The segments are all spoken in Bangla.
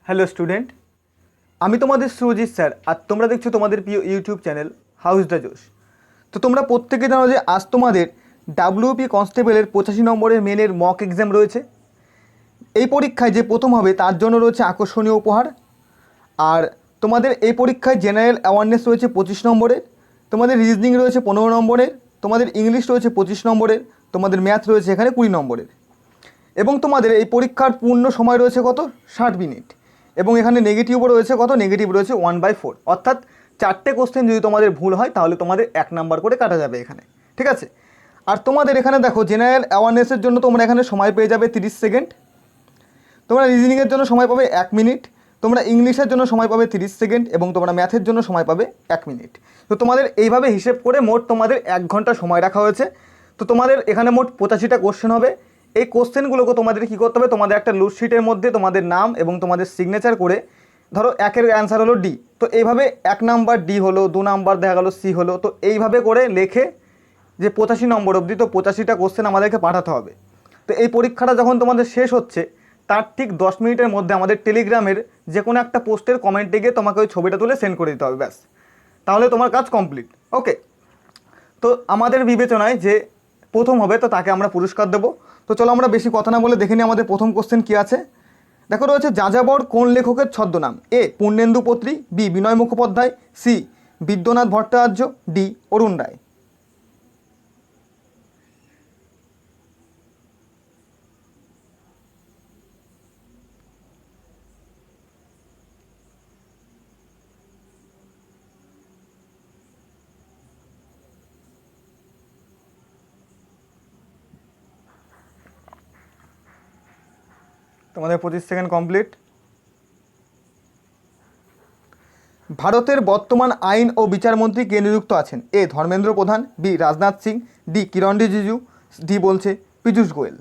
হ্যালো স্টুডেন্ট, আমি তোমাদের সুরজিৎ স্যার আর তোমরা দেখছো তোমাদের প্রিয় ইউটিউব চ্যানেল হাউস দ্য জোশ। তো তোমরা প্রত্যেকে জানো যে আজ তোমাদের ডাব্লিউপি কনস্টেবলের 85 নম্বরের মেনের মক এক্সাম রয়েছে। এই পরীক্ষায় যে প্রথম হবে তার জন্য রয়েছে আকর্ষণীয় উপহার। আর তোমাদের এই পরীক্ষায় জেনারেল অ্যাওয়ারনেস রয়েছে 25 নম্বরের, তোমাদের রিজনিং রয়েছে 15 নম্বরের, তোমাদের ইংলিশ রয়েছে 25 নম্বরের, তোমাদের ম্যাথ রয়েছে এখানে 20 নম্বরের। এবং তোমাদের এই পরীক্ষার পূর্ণ সময় রয়েছে কত? 60 মিনিট। এবং এখানে নেগেটিভও রয়েছে কত? নেগেটিভ রয়েছে 1/4, অর্থাৎ 4টে কোশ্চেন যদি তোমাদের ভুল হয় তাহলে তোমাদের 1 নাম্বার করে কাটা যাবে এখানে, ঠিক আছে? আর তোমাদের এখানে দেখো জেনারেল অ্যাওয়ারনেসের জন্য তোমরা এখানে সময় পেয়ে যাবে 30 সেকেন্ড, তোমরা রিজনিংয়ের জন্য সময় পাবে 1 মিনিট, তোমরা ইংলিশের জন্য সময় পাবে 30 সেকেন্ড এবং তোমরা ম্যাথের জন্য সময় পাবে 1 মিনিট। তো তোমাদের এইভাবে হিসেব করে মোট তোমাদের 1 ঘন্টা সময় রাখা হয়েছে। তো তোমাদের এখানে মোট 85টা কোশ্চেন হবে। এই কোশ্চেনগুলোকে তোমাদের কী করতে হবে? তোমাদের একটা লুটশিটের মধ্যে তোমাদের নাম এবং তোমাদের সিগনেচার করে, ধরো 1-এর অ্যান্সার হলো ডি, তো এইভাবে 1 নাম্বার ডি হলো, 2 নাম্বার দেখা গেলো সি হলো, তো এইভাবে করে লেখে যে 85 নম্বর অবধি, তো 85টা কোশ্চেন আমাদেরকে পাঠাতে হবে। তো এই পরীক্ষাটা যখন তোমাদের শেষ হচ্ছে তার ঠিক 10 মিনিটের মধ্যে আমাদের টেলিগ্রামের যে কোনো একটা পোস্টের কমেন্টে গিয়ে তোমাকে ওই ছবিটা তুলে সেন্ড করে দিতে হবে, ব্যাস, তাহলে তোমার কাজ কমপ্লিট। ওকে, তো আমাদের বিবেচনায় যে প্রথম হবে তো তাকে আমরা পুরস্কার দেবো। তো চলো আমরা বেশি কথা না বলে দেখে নিই আমাদের প্রথম কোশ্চেন কী আছে। দেখো রয়েছে যাযাবর কোন লেখকের ছদ্মনাম? এ পূর্ণেন্দু পত্রী, বি বিনয় মুখোপাধ্যায়, সি বিদ্যনাথ ভট্টাচার্য, ডি অরুণ রায়। তোমাদের 25 সেকেন্ড কমপ্লিট। ভারতের বর্তমান আইন ও বিচারমন্ত্রী কে নিযুক্ত আছেন? এ ধর্মেন্দ্র প্রধান, বি রাজনাথ সিং, ডি কিরণ রিজিজু, ডি বলছে পীযূষ গোয়েল।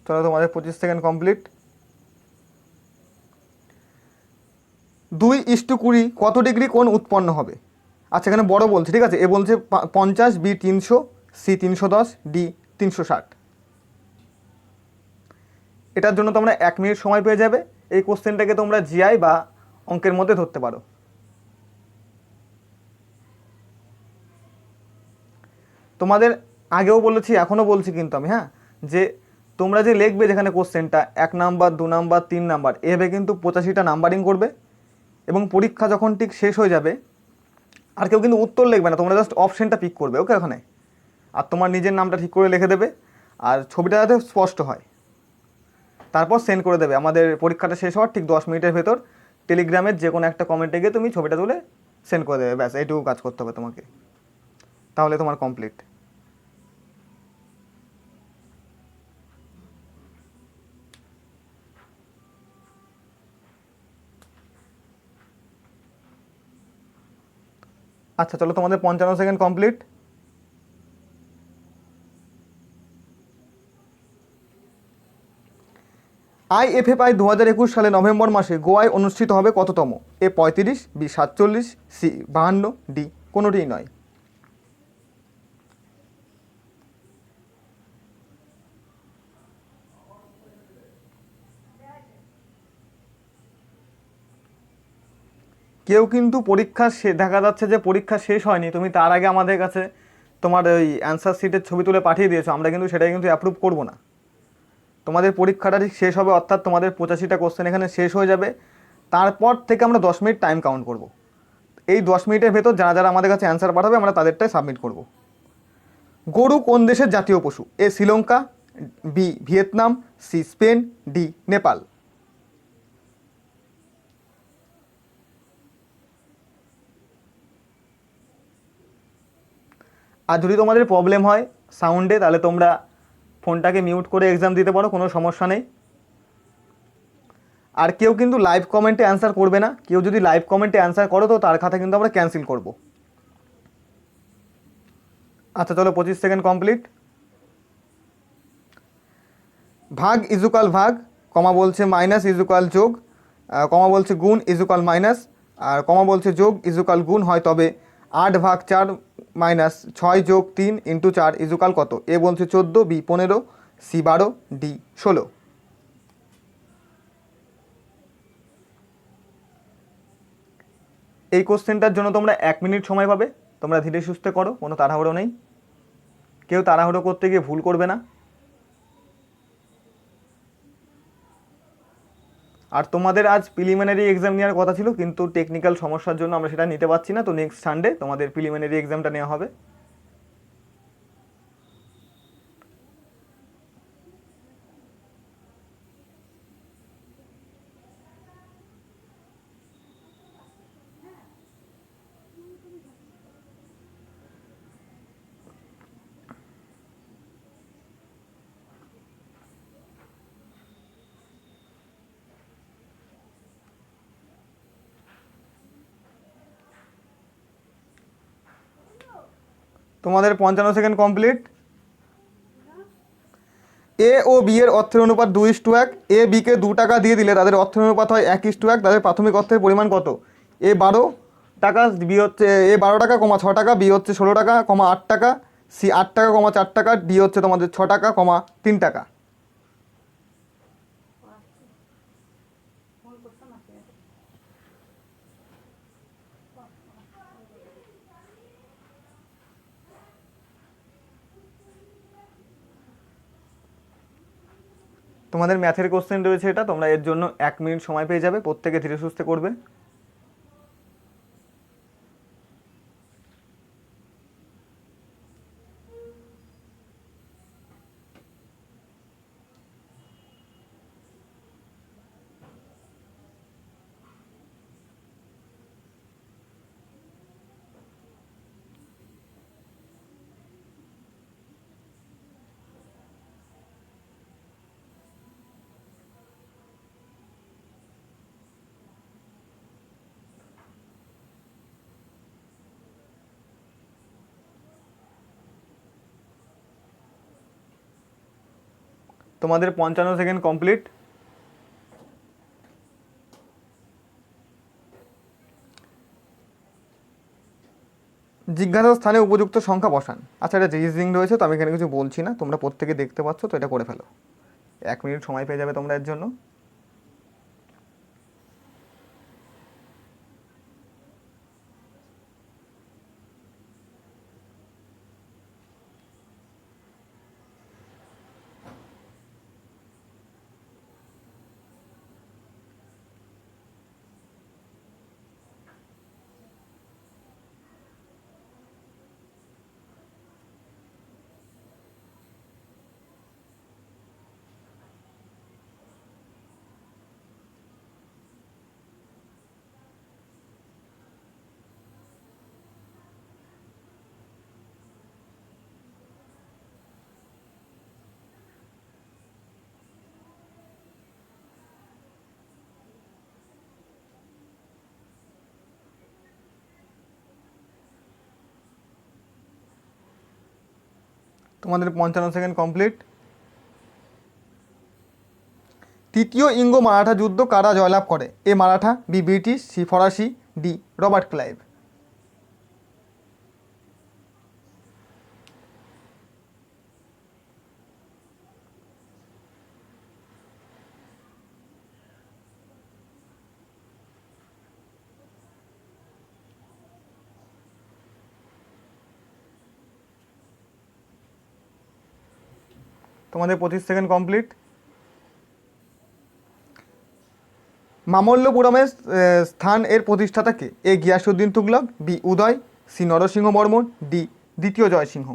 চলো তোমাদের 25 সেকেন্ড কমপ্লিট। 2:20 কত ডিগ্রি কোণ উৎপন্ন হবে? আচ্ছা এখানে বড় বলছে, ঠিক আছে, এ বলছে 50, বি 300, সি 310, ডি 360। এটার জন্য তোমরা 1 মিনিট সময় পেয়ে যাবে। এই কোশ্চেনটাকে তোমরা জিআই বা অঙ্কের মধ্যে ধরতে পারো। তোমাদের আগেও বলেছি এখনও বলছি কিন্তু আমি, হ্যাঁ, যে তোমরা যে লিখবে যেখানে কোশ্চেনটা 1 নাম্বার 2 নাম্বার 3 নাম্বার এভাবে কিন্তু 85টা নাম্বারিং করবে। এবং পরীক্ষা যখন ঠিক শেষ হয়ে যাবে আর কেউ কিন্তু উত্তর লিখবে না, তোমরা জাস্ট অপশানটা পিক করবে, ওকে, ওখানে। আর তোমার নিজের নামটা ঠিক করে লিখে দেবে আর ছবিটা যাতে স্পষ্ট হয়, তারপর সেন্ড করে দেবে। আমাদের পরীক্ষাটা শেষ হওয়ার ঠিক 10 মিনিটের ভেতর টেলিগ্রামের যে কোনো একটা কমেন্টে গিয়ে তুমি ছবিটা তুলে সেন্ড করে দেবে, ব্যাস, এইটুকু কাজ করতে হবে তোমাকে, তাহলে তোমার কমপ্লিট। আচ্ছা চলো তোমাদের 55 সেকেন্ড কমপ্লিট। IFFI 2021 সালে নভেম্বর মাসে গোয়ায় অনুষ্ঠিত হবে কততম? এ 35, বি 47, সি 52, ডি কোনোটিই নয়। কেউ কিন্তু পরীক্ষা দেখা যাচ্ছে যে পরীক্ষা শেষ হয়নি, তুমি তার আগে আমাদের কাছে তোমার ওই অ্যান্সার শিটের ছবি তুলে পাঠিয়ে দিয়েছো, আমরা কিন্তু সেটাই কিন্তু অ্যাপ্রুভ করবো না। তোমাদের পরীক্ষাটা ঠিক শেষ হবে, অর্থাৎ তোমাদের 85টা কোশ্চেন এখানে শেষ হয়ে যাবে, তারপর থেকে আমরা 10 মিনিট টাইম কাউন্ট করব। এই 10 মিনিটের ভেতর যারা যারা আমাদের কাছে অ্যান্সার পাঠাবে আমরা তাদেরটাই সাবমিট করব। গরু কোন দেশের জাতীয় পশু? A Sri Lanka, B Vietnam, C Spain, D Nepal. আর যদি তোমাদের প্রবলেম হয় সাউন্ডে তাহলে তোমরা ফোনটাকে মিউট করে এক্সাম দিতে পারো, কোনো সমস্যা নেই। আর কেউ কিন্তু লাইভ কমেন্টে অ্যান্সার করবে না, কেউ যদি লাইভ কমেন্টে অ্যান্সার করো তো তার খাতা কিন্তু আমরা ক্যান্সেল করব। আচ্ছা চলো 25 সেকেন্ড কমপ্লিট। ভাগ ইজুকাল ভাগ, কমা বলছে মাইনাস ইজুকাল যোগ, কমা বলছে গুণ ইজুকাল মাইনাস, আর কমা বলছে যোগ ইজুকাল গুণ হয় তবে 8/4 মাইনাস 6+3 ইন্টু 4 ইজুকাল কত? এ বলছে 14, বি 15, সি 12, ডি 16। এই কোশ্চেনটার জন্য তোমরা 1 মিনিট সময় পাবে। তোমরা ধীরে সুস্থে করো, কোনো তাড়াহুড়ো নেই, কেউ তাড়াহুড়ো করতে গিয়ে ভুল করবে না। আর তোমাদের আজ প্রিলিমিনারি এক্সাম নেওয়ার কথা ছিল, কিন্তু টেকনিক্যাল সমস্যার জন্য আমরা সেটা নিতে পারছি না। তো নেক্সট সানডে তোমাদের প্রিলিমিনারি এক্সামটা নেওয়া হবে। তোমাদের 55 সেকেন্ড কমপ্লিট। এ ও বি এর অর্থের অনুপাত 2:1। এ বিকে 2 টাকা দিয়ে দিলে তাদের অর্থের অনুপাত হয় 1:1। তাদের প্রাথমিক অর্থের পরিমাণ কত? এ 12 টাকা, বি হচ্ছে এ 12 টাকা, 6 টাকা, বি হচ্ছে 16 টাকা, 8 টাকা, সি 8 টাকা, 4 টাকা, ডি হচ্ছে তোমাদের 6 টাকা, 3 টাকা। তোমাদের ম্যাথের কোশ্চেন রয়েছে এটা, তোমরা এর জন্য 1 মিনিট সময় পেয়ে যাবে, প্রত্যেকে ধীরে সুস্থে করবে। তোমাদের 55 সেকেন্ড কমপ্লিট। জিজ্ঞাসা স্থানে উপযুক্ত সংখ্যা বসান। আচ্ছা এটা রিজনিং রয়েছে, তো আমি এখানে কিছু বলছি না, তোমরা প্রত্যেকে দেখতে পাচ্ছ, তো এটা করে ফেলো। 1 মিনিট সময় পেয়ে যাবে তোমরা এর জন্য। তোমাদের 55 সেকেন্ড কমপ্লিট। তৃতীয় ইঙ্গো মারাঠা যুদ্ধ কারা জয়লাভ করে? এ মারাঠা, বি ব্রিটিশ, সি ফরাসি, ডি রবার্ট ক্লাইভ। তোমাদের 25 সেকেন্ড কমপ্লিট। মামল্লপুরমের স্থান এর প্রতিষ্ঠাতা কে? এ গিয়াসউদ্দিন তুগলক, বি উদয়, সি নরসিংহ বর্মন, ডি দ্বিতীয় জয়সিংহ।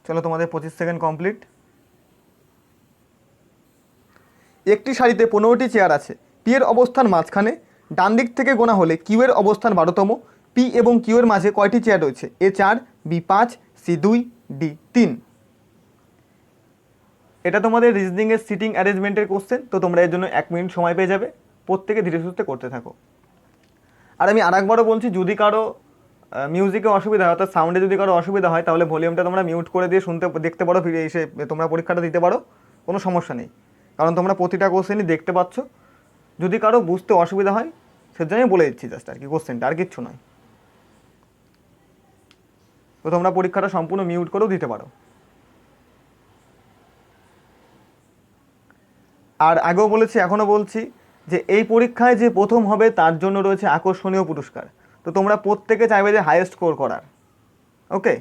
চলো তোমাদের 25 সেকেন্ড কমপ্লিট। একটি সারিতে 15টি চেয়ার আছে, পি এর অবস্থান মাঝখানে, ডান দিক থেকে গোনা হলে কিউ এর অবস্থান 12তম। পি এবং কিউ এর মাঝে কয়টি চেয়ার রয়েছে? এ 4, বি 5, সি 2, ডি 3। এটা তোমাদের রিজনিংয়ের সিটিং অ্যারেঞ্জমেন্টের কোশ্চেন। তো তোমরা এর জন্য 1 মিনিট সময় পেয়ে যাবে, প্রত্যেকে ধীরে সুস্থে করতে থাকো। আর আমি আরেকবারও বলছি, যদি কারো মিউজিকে অসুবিধা হয়, অর্থাৎ সাউন্ডে যদি কারো অসুবিধা হয়, তাহলে ভলিউমটা তোমরা মিউট করে দিয়ে শুনতে দেখতে পারো, ফিরে এসে তোমরা পরীক্ষাটা দিতে পারো, কোনো সমস্যা নেই। কারণ তোমরা প্রতিটা কোশ্চেনই দেখতে পাচ্ছ। যদি কারো বুঝতে অসুবিধা হয় সেজন্যই বলে দিচ্ছি জাস্ট আর কি, কোশ্চেনটা আর কিচ্ছু নয়। তো তোমরা পরীক্ষাটা সম্পূর্ণ মিউট করেও দিতে পারো। আর আগেও বলেছি, এখনও বলছি, যে এই পরীক্ষায় যে প্রথম হবে তার জন্য রয়েছে আকর্ষণীয় পুরস্কার। তো তোমরা প্রত্যেকে চাইবে যে হাইয়েস্ট স্কোর করার। ওকে,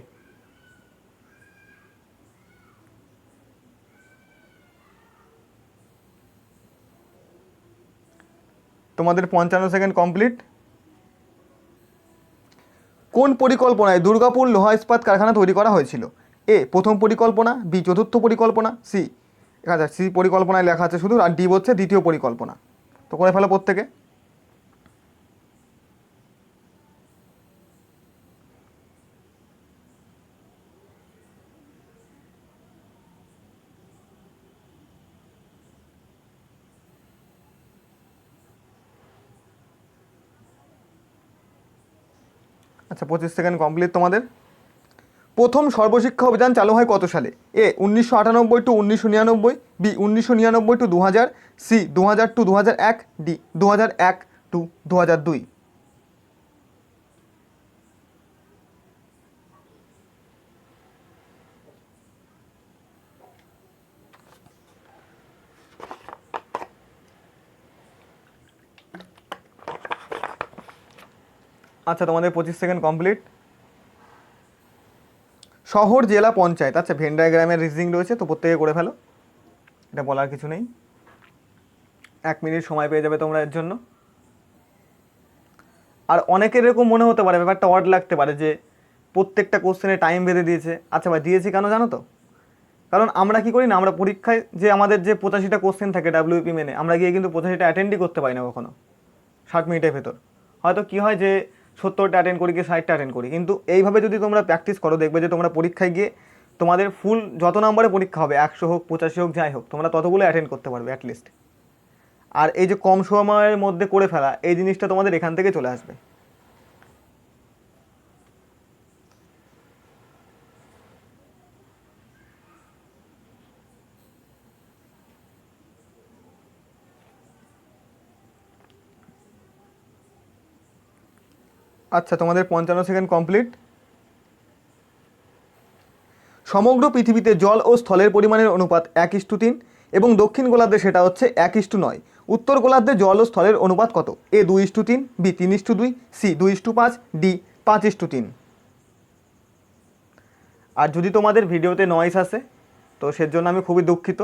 তোমাদের 55 সেকেন্ড কমপ্লিট। কোন পরিকল্পনায় দুর্গাপুর লোহা ইস্পাত কারখানা তৈরি করা হয়েছিল? এ প্রথম পরিকল্পনা, বি চতুর্থ পরিকল্পনা, সি আচ্ছা সি পরিকল্পনায় লেখা আছে শুধু, আর ডি হচ্ছে দ্বিতীয় পরিকল্পনা। তো করে ফেলো প্রত্যেকে। আচ্ছা 25 সেকেন্ড কমপ্লিট তোমাদের। প্রথম সর্বশিক্ষা অভিযান চালু হয় কত সালে? A 1998 to 1999, B 1999 to 2000, C 2000 to 2001, D 2001 to 2002। আচ্ছা তোমাদের 25 সেকেন্ড কমপ্লিট। শহর, জেলা, পঞ্চায়েত। আচ্ছা ভেন ডায়াগ্রামের রিজনিং রয়েছে, তো প্রত্যেকে করে ফেলো, এটা বলার কিছু নেই। 1 মিনিট সময় পেয়ে যাবে তোমরা এর জন্য। আর অনেকের এরকম মনে হতে পারে, ব্যাপারটা অড লাগতে পারে যে প্রত্যেকটা কোশ্চেনে টাইম বেঁধে দিয়েছে। আচ্ছা ভাই, দিয়েছি কেন জানো তো? কারণ আমরা কি করি না, আমরা পরীক্ষায় যে আমাদের যে 85টা কোশ্চেন থাকে ডাব্লিউপি মেনে, আমরা গিয়ে কিন্তু 85টা অ্যাটেন্ডই করতে পারি না কখনো 60 মিনিটের ভেতর। হয়তো কী হয় যে 70টা অ্যাটেন্ড করি, কি 60টা অ্যাটেন্ড করি। কিন্তু এইভাবে যদি তোমরা প্র্যাকটিস করো, দেখবে যে তোমরা পরীক্ষায় গিয়ে তোমাদের ফুল যত নম্বরে পরীক্ষা হবে, 100 হোক 85 হোক যাই হোক, তোমরা ততগুলো অ্যাটেন্ড করতে পারবে অ্যাটলিস্ট। আর এই যে কম সময়ের মধ্যে করে ফেলা, এই জিনিসটা তোমাদের এখান থেকে চলে আসবে। আচ্ছা তোমাদের 55 সেকেন্ড কমপ্লিট। সমগ্র পৃথিবীতে জল ও স্থলের পরিমাণের অনুপাত 1:3, এবং দক্ষিণ গোলার্ধে সেটা হচ্ছে 1:9। উত্তর গোলার্ধে জল ও স্থলের অনুপাত কত? এ 2:3, বি 3:2, সি 2:5, ডি 5:3। আর যদি তোমাদের ভিডিওতে নয়েজ আসে তো সেজন্য আমি খুবই দুঃখিত।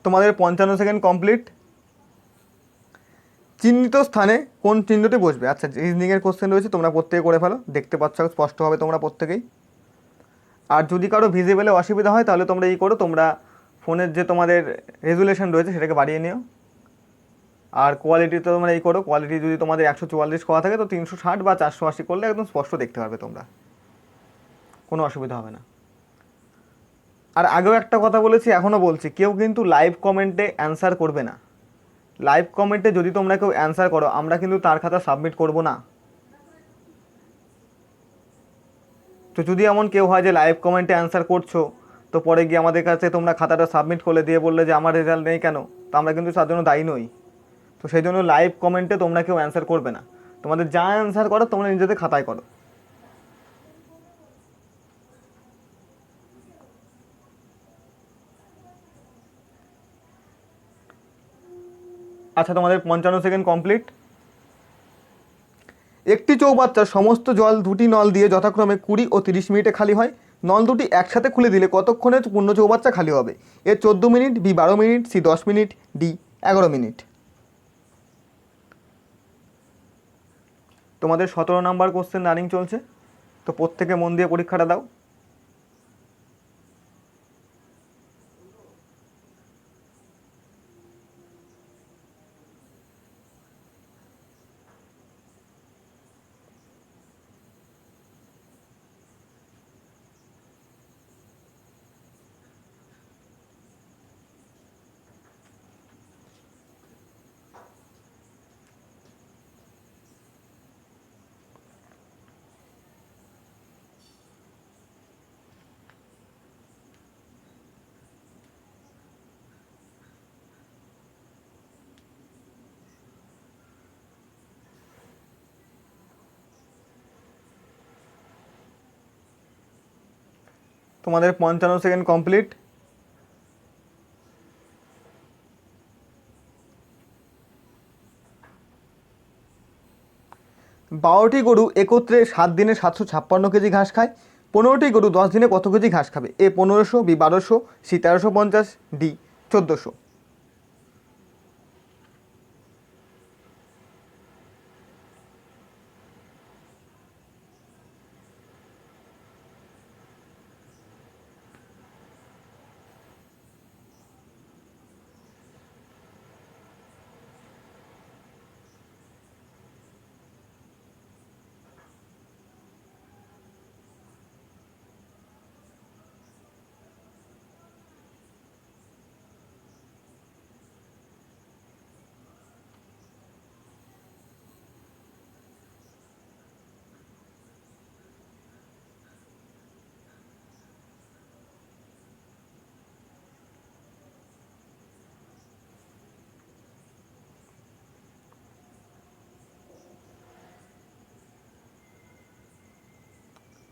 তোমাদের 55 সেকেন্ড কমপ্লিট। চিহ্নিত স্থানে কোন চিহ্নটি বসবে? আচ্ছা রিজনিংয়ের কোশ্চেন রয়েছে, তোমরা প্রত্যেকে করে ফেলো, দেখতে পাচ্ছ স্পষ্ট হবে তোমরা প্রত্যেকেই। আর যদি কারো ভিজিবলে অসুবিধা হয় তাহলে তোমরা এই করো, তোমরা ফোনের যে তোমাদের রেজুলেশন রয়েছে সেটাকে বাড়িয়ে নিও। আর কোয়ালিটি তো তোমরা এই করো, কোয়ালিটি যদি তোমাদের 144 করা থাকে তো 360 বা 480 করলে একদম স্পষ্ট দেখতে পারবে তোমরা, কোনো অসুবিধা হবে না। আর আগেও একটা কথা বলেছি, এখনও বলছি, কেউ কিন্তু লাইভ কমেন্টে অ্যান্সার করবে না। লাইভ কমেন্টে যদি তোমরা কেউ অ্যান্সার করো, আমরা কিন্তু তার খাতা সাবমিট করব না। তো যদি এমন কেউ হয় যে লাইভ কমেন্টে অ্যান্সার করছো, তো পরে গিয়ে আমাদের কাছে তোমরা খাতাটা সাবমিট করলে দিয়ে বললে যে আমার রেজাল্ট নেই কেন, তো আমরা কিন্তু তার জন্য দায়ী নই। তো সেই জন্য লাইভ কমেন্টে তোমরা কেউ অ্যান্সার করবে না। তোমাদের যা অ্যান্সার করো তোমরা নিজেদের খাতায় করো। আচ্ছা, তোমাদের 55 সেকেন্ড কমপ্লিট। একটি চৌবাচ্চার সমস্ত জল দুটি নল দিয়ে যথাক্রমে 20 ও 30 মিনিটে খালি হয়। নল দুটি একসাথে খুলে দিলে কতক্ষণে পূর্ণ চৌবাচ্চা খালি হবে? A 14 minute, B 12 minute, C 10 minute, D 11 minute. তোমাদের 17 নাম্বার কোশ্চেন রানিং চলছে, তো প্রত্যেকে মন দিয়ে পরীক্ষাটা দাও। তোমাদের 55 সেকেন্ড কমপ্লিট। বারোটি গরু একত্রে 7 দিনে 756 কেজি ঘাস খায়। 15টি গরু 10 দিনে কত কেজি ঘাস খাবে? এ 1500, বি 1200, সি 1350, ডি 1400।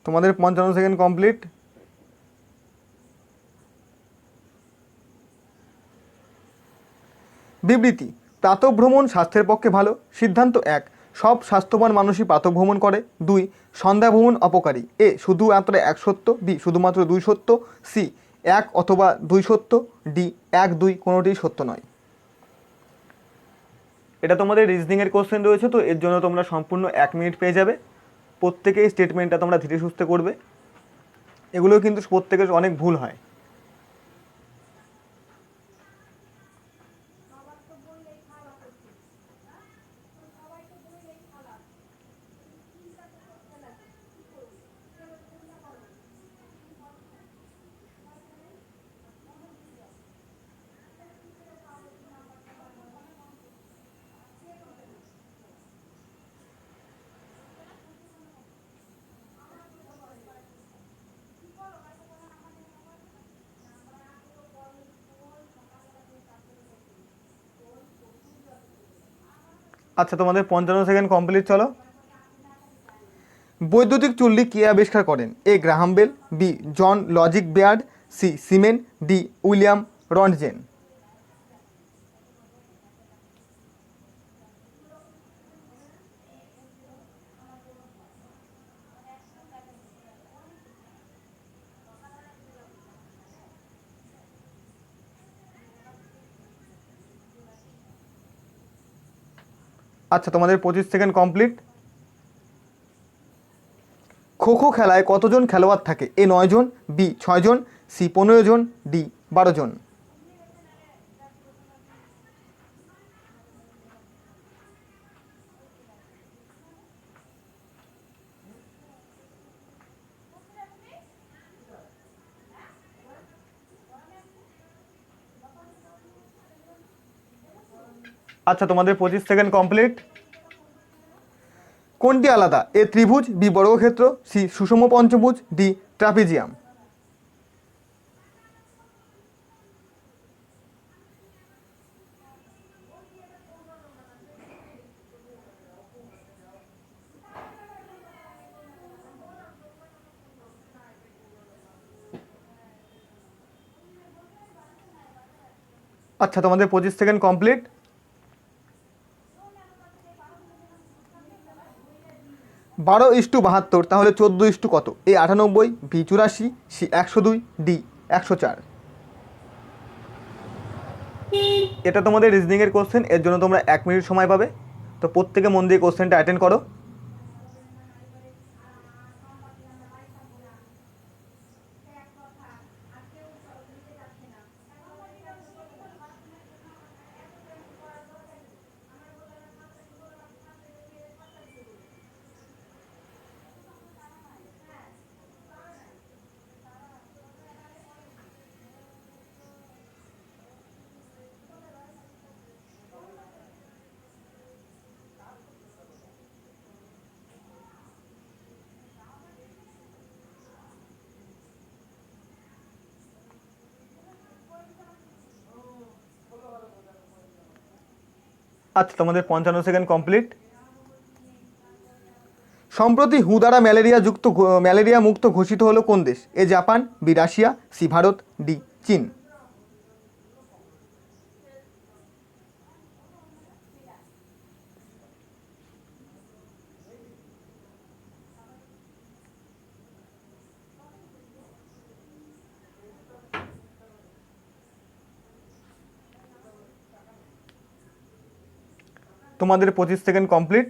তোমাদের 55 সেকেন্ড কমপ্লিট। বিবৃতি: প্রাতঃভ্রমণ স্বাস্থ্যের পক্ষে ভালো। সিদ্ধান্ত 1, সব স্বাস্থ্যবান মানুষই প্রাতঃভ্রমণ করে। 2, সন্ধ্যা ভ্রমণ অপকারী। এ শুধুমাত্র 1 সত্য, বি শুধুমাত্র 2 সত্য, সি 1 অথবা 2 সত্য, ডি 1 2 কোনোটিই সত্য নয়। এটা তোমাদের রিজনিংয়ের কোশ্চেন রয়েছে, তো এর জন্য তোমরা সম্পূর্ণ 1 মিনিট পেয়ে যাবে। প্রত্যেকেই স্টেটমেন্টটা তোমরা ধীরে সুস্থে করবে। এগুলো কিন্তু প্রত্যেকের অনেক ভুল হয়। আচ্ছা, তোমাদের 55 সেকেন্ড কমপ্লিট। চলো। বৈদ্যুতিক চুল্লি কে আবিষ্কার করেন? এ গ্রাহাম বেল, বি জন logic Baird, C সিমেন, D William Röntgen. আচ্ছা, তোমাদের 25 সেকেন্ড কমপ্লিট। খো খো খেলায় কতজন খেলোয়াড় থাকে? এ 9 জন, বি 6 জন, সি 15 জন, ডি 12 জন। আচ্ছা, তোমাদের 25 সেকেন্ড কমপ্লিট। কোনটি আলাদা? এ ত্রিভুজ, বি বর্গক্ষেত্র, সি সুষম পঞ্চভুজ, ডি ট্রাপিজিয়াম। আচ্ছা, তোমাদের 25 সেকেন্ড কমপ্লিট। 12:72, তাহলে 14 কত? এ 98, বি 84, সি 102, ডি 104। এটা তোমাদের রিজনিংয়ের কোশ্চেন, এর জন্য তোমরা 1 মিনিট সময় পাবে। তো প্রত্যেকে মন দিয়ে কোশ্চেনটা অ্যাটেন্ড করো। আচ্ছা, তোমাদের 55 সেকেন্ড কমপ্লিট। সম্প্রতি হু দ্বারা ম্যালেরিয়া মুক্ত ঘোষিত হলো কোন দেশ? A Japan, B Russia, C Bharat, D চীন। তোমাদের 25 সেকেন্ড কমপ্লিট।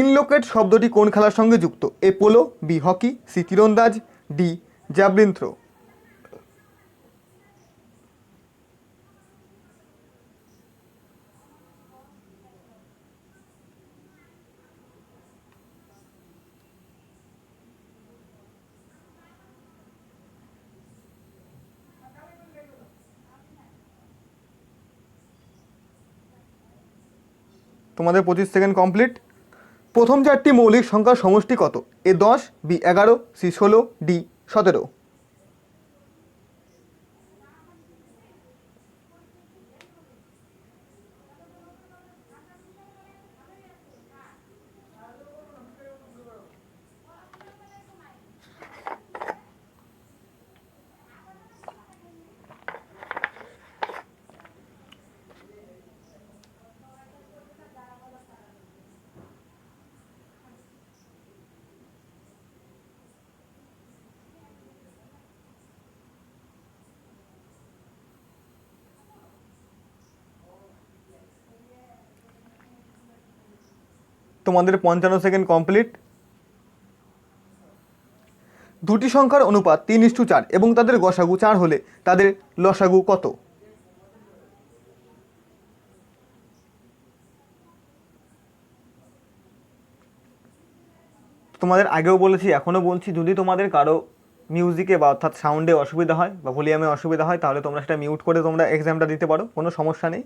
ইনলোকেট শব্দটি কোন খেলার সঙ্গে যুক্ত? A polo, B hockey, C তীরন্দাজ, ডি জ্যাভলিন থ্রো। তোমাদের 25 সেকেন্ড কমপ্লিট। প্রথম 4টি মৌলিক সংখ্যার সমষ্টি কত? A 10, B 11, C 16, D 17। তোমাদের 55 সেকেন্ড কমপ্লিট। দুটি সংখ্যার অনুপাত 3:4 এবং তাদের গসাগু 4 হলে তাদের লসাগু কত? তোমাদের আগেও বলেছি, এখনও বলছি, যদি তোমাদের কারো মিউজিকে বা অর্থাৎ সাউন্ডে অসুবিধা হয় বা ভলিউমে অসুবিধা হয়, তাহলে তোমরা সেটা মিউট করে তোমরা এক্সামটা দিতে পারো, কোনো সমস্যা নেই।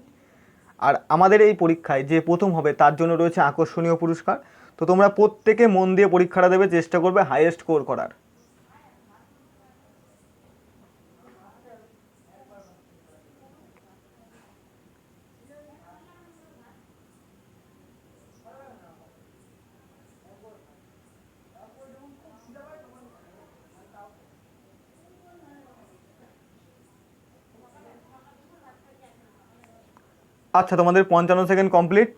আর আমাদের এই পরীক্ষায় যে প্রথম হবে তার জন্য রয়েছে আকর্ষণীয় পুরস্কার। তো তোমরা প্রত্যেকে মন দিয়ে পরীক্ষাটা দেবে, চেষ্টা করবে হাইয়েস্ট স্কোর করার। আচ্ছা, তোমাদের 55 সেকেন্ড কমপ্লিট।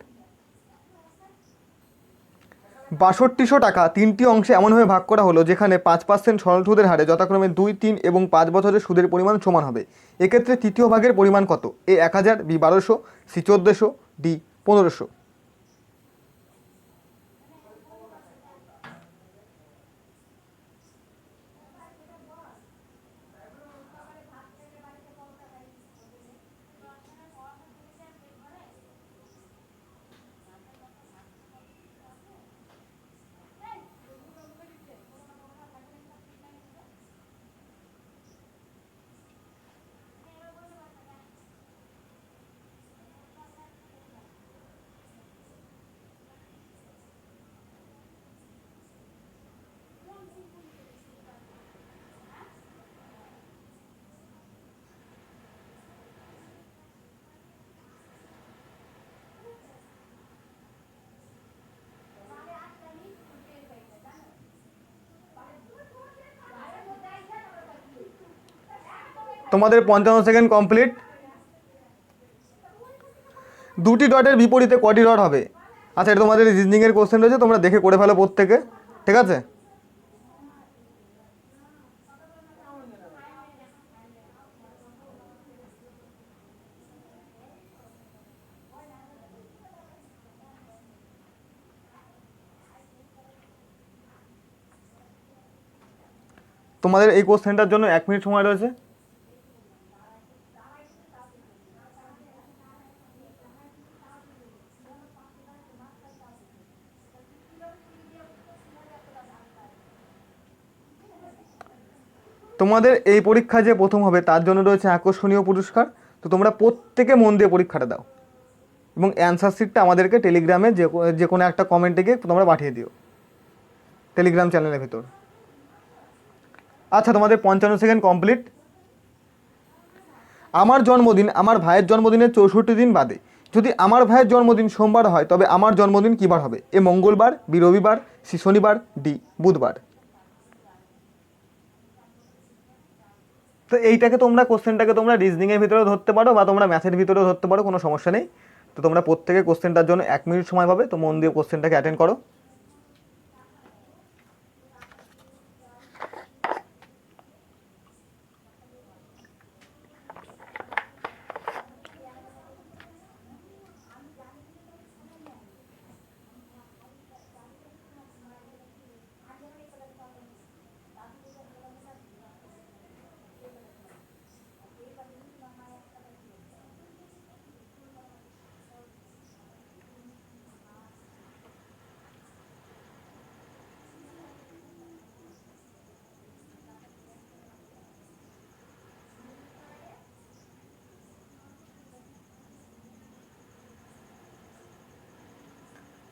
৬২০০ টাকা 3টি অংশে এমনভাবে ভাগ করা হলো যেখানে 5% সরল সুদের হারে যথাক্রমে 2, 3 এবং 5 বছরের সুদের পরিমাণ সমান হবে। এক্ষেত্রে তৃতীয় ভাগের পরিমাণ কত? এ 1000, বি 1200, সি 1400, ডি 1500। তোমাদের 55 সেকেন্ড কমপ্লিট। দুটি ডটের বিপরীতে কটি ডট হবে? আচ্ছা, এটা তোমাদের রিজনিংয়ের কোশ্চেন রয়েছে, তোমরা দেখে করে ফেলো প্রত্যেকে, ঠিক আছে? তোমাদের এই কোশ্চেনটার জন্য 1 মিনিট সময় রয়েছে। তোমাদের এই পরীক্ষা যে প্রথম হবে তার জন্য রয়েছে আকর্ষণীয় পুরস্কার। তো তোমরা প্রত্যেকে মন দিয়ে পরীক্ষাটা দাও এবং অ্যান্সার শিটটা আমাদেরকে টেলিগ্রামে যে কোনো একটা কমেন্টে গিয়ে তোমরা পাঠিয়ে দিও টেলিগ্রাম চ্যানেলের ভিতর। আচ্ছা, তোমাদের 55 সেকেন্ড কমপ্লিট। আমার জন্মদিন আমার ভাইয়ের জন্মদিনের 64 দিন বাদে। যদি আমার ভাইয়ের জন্মদিন সোমবার হয় তবে আমার জন্মদিন কী বার হবে? এ মঙ্গলবার, বি রবিবার, সি শনিবার, ডি বুধবার। তো এইটাকে তোমরা কোশ্চেনটাকে তোমরা রিজনিংয়ের ভিতরেও ধরতে পারো বা তোমরা ম্যাথের ভিতরেও ধরতে পারো, কোনো সমস্যা নেই। তো তোমরা প্রত্যেকে কোশ্চেনটার জন্য 1 মিনিট সময় পাবে, তো মন দিয়ে কোশ্চেনটাকে অ্যাটেন্ড করো।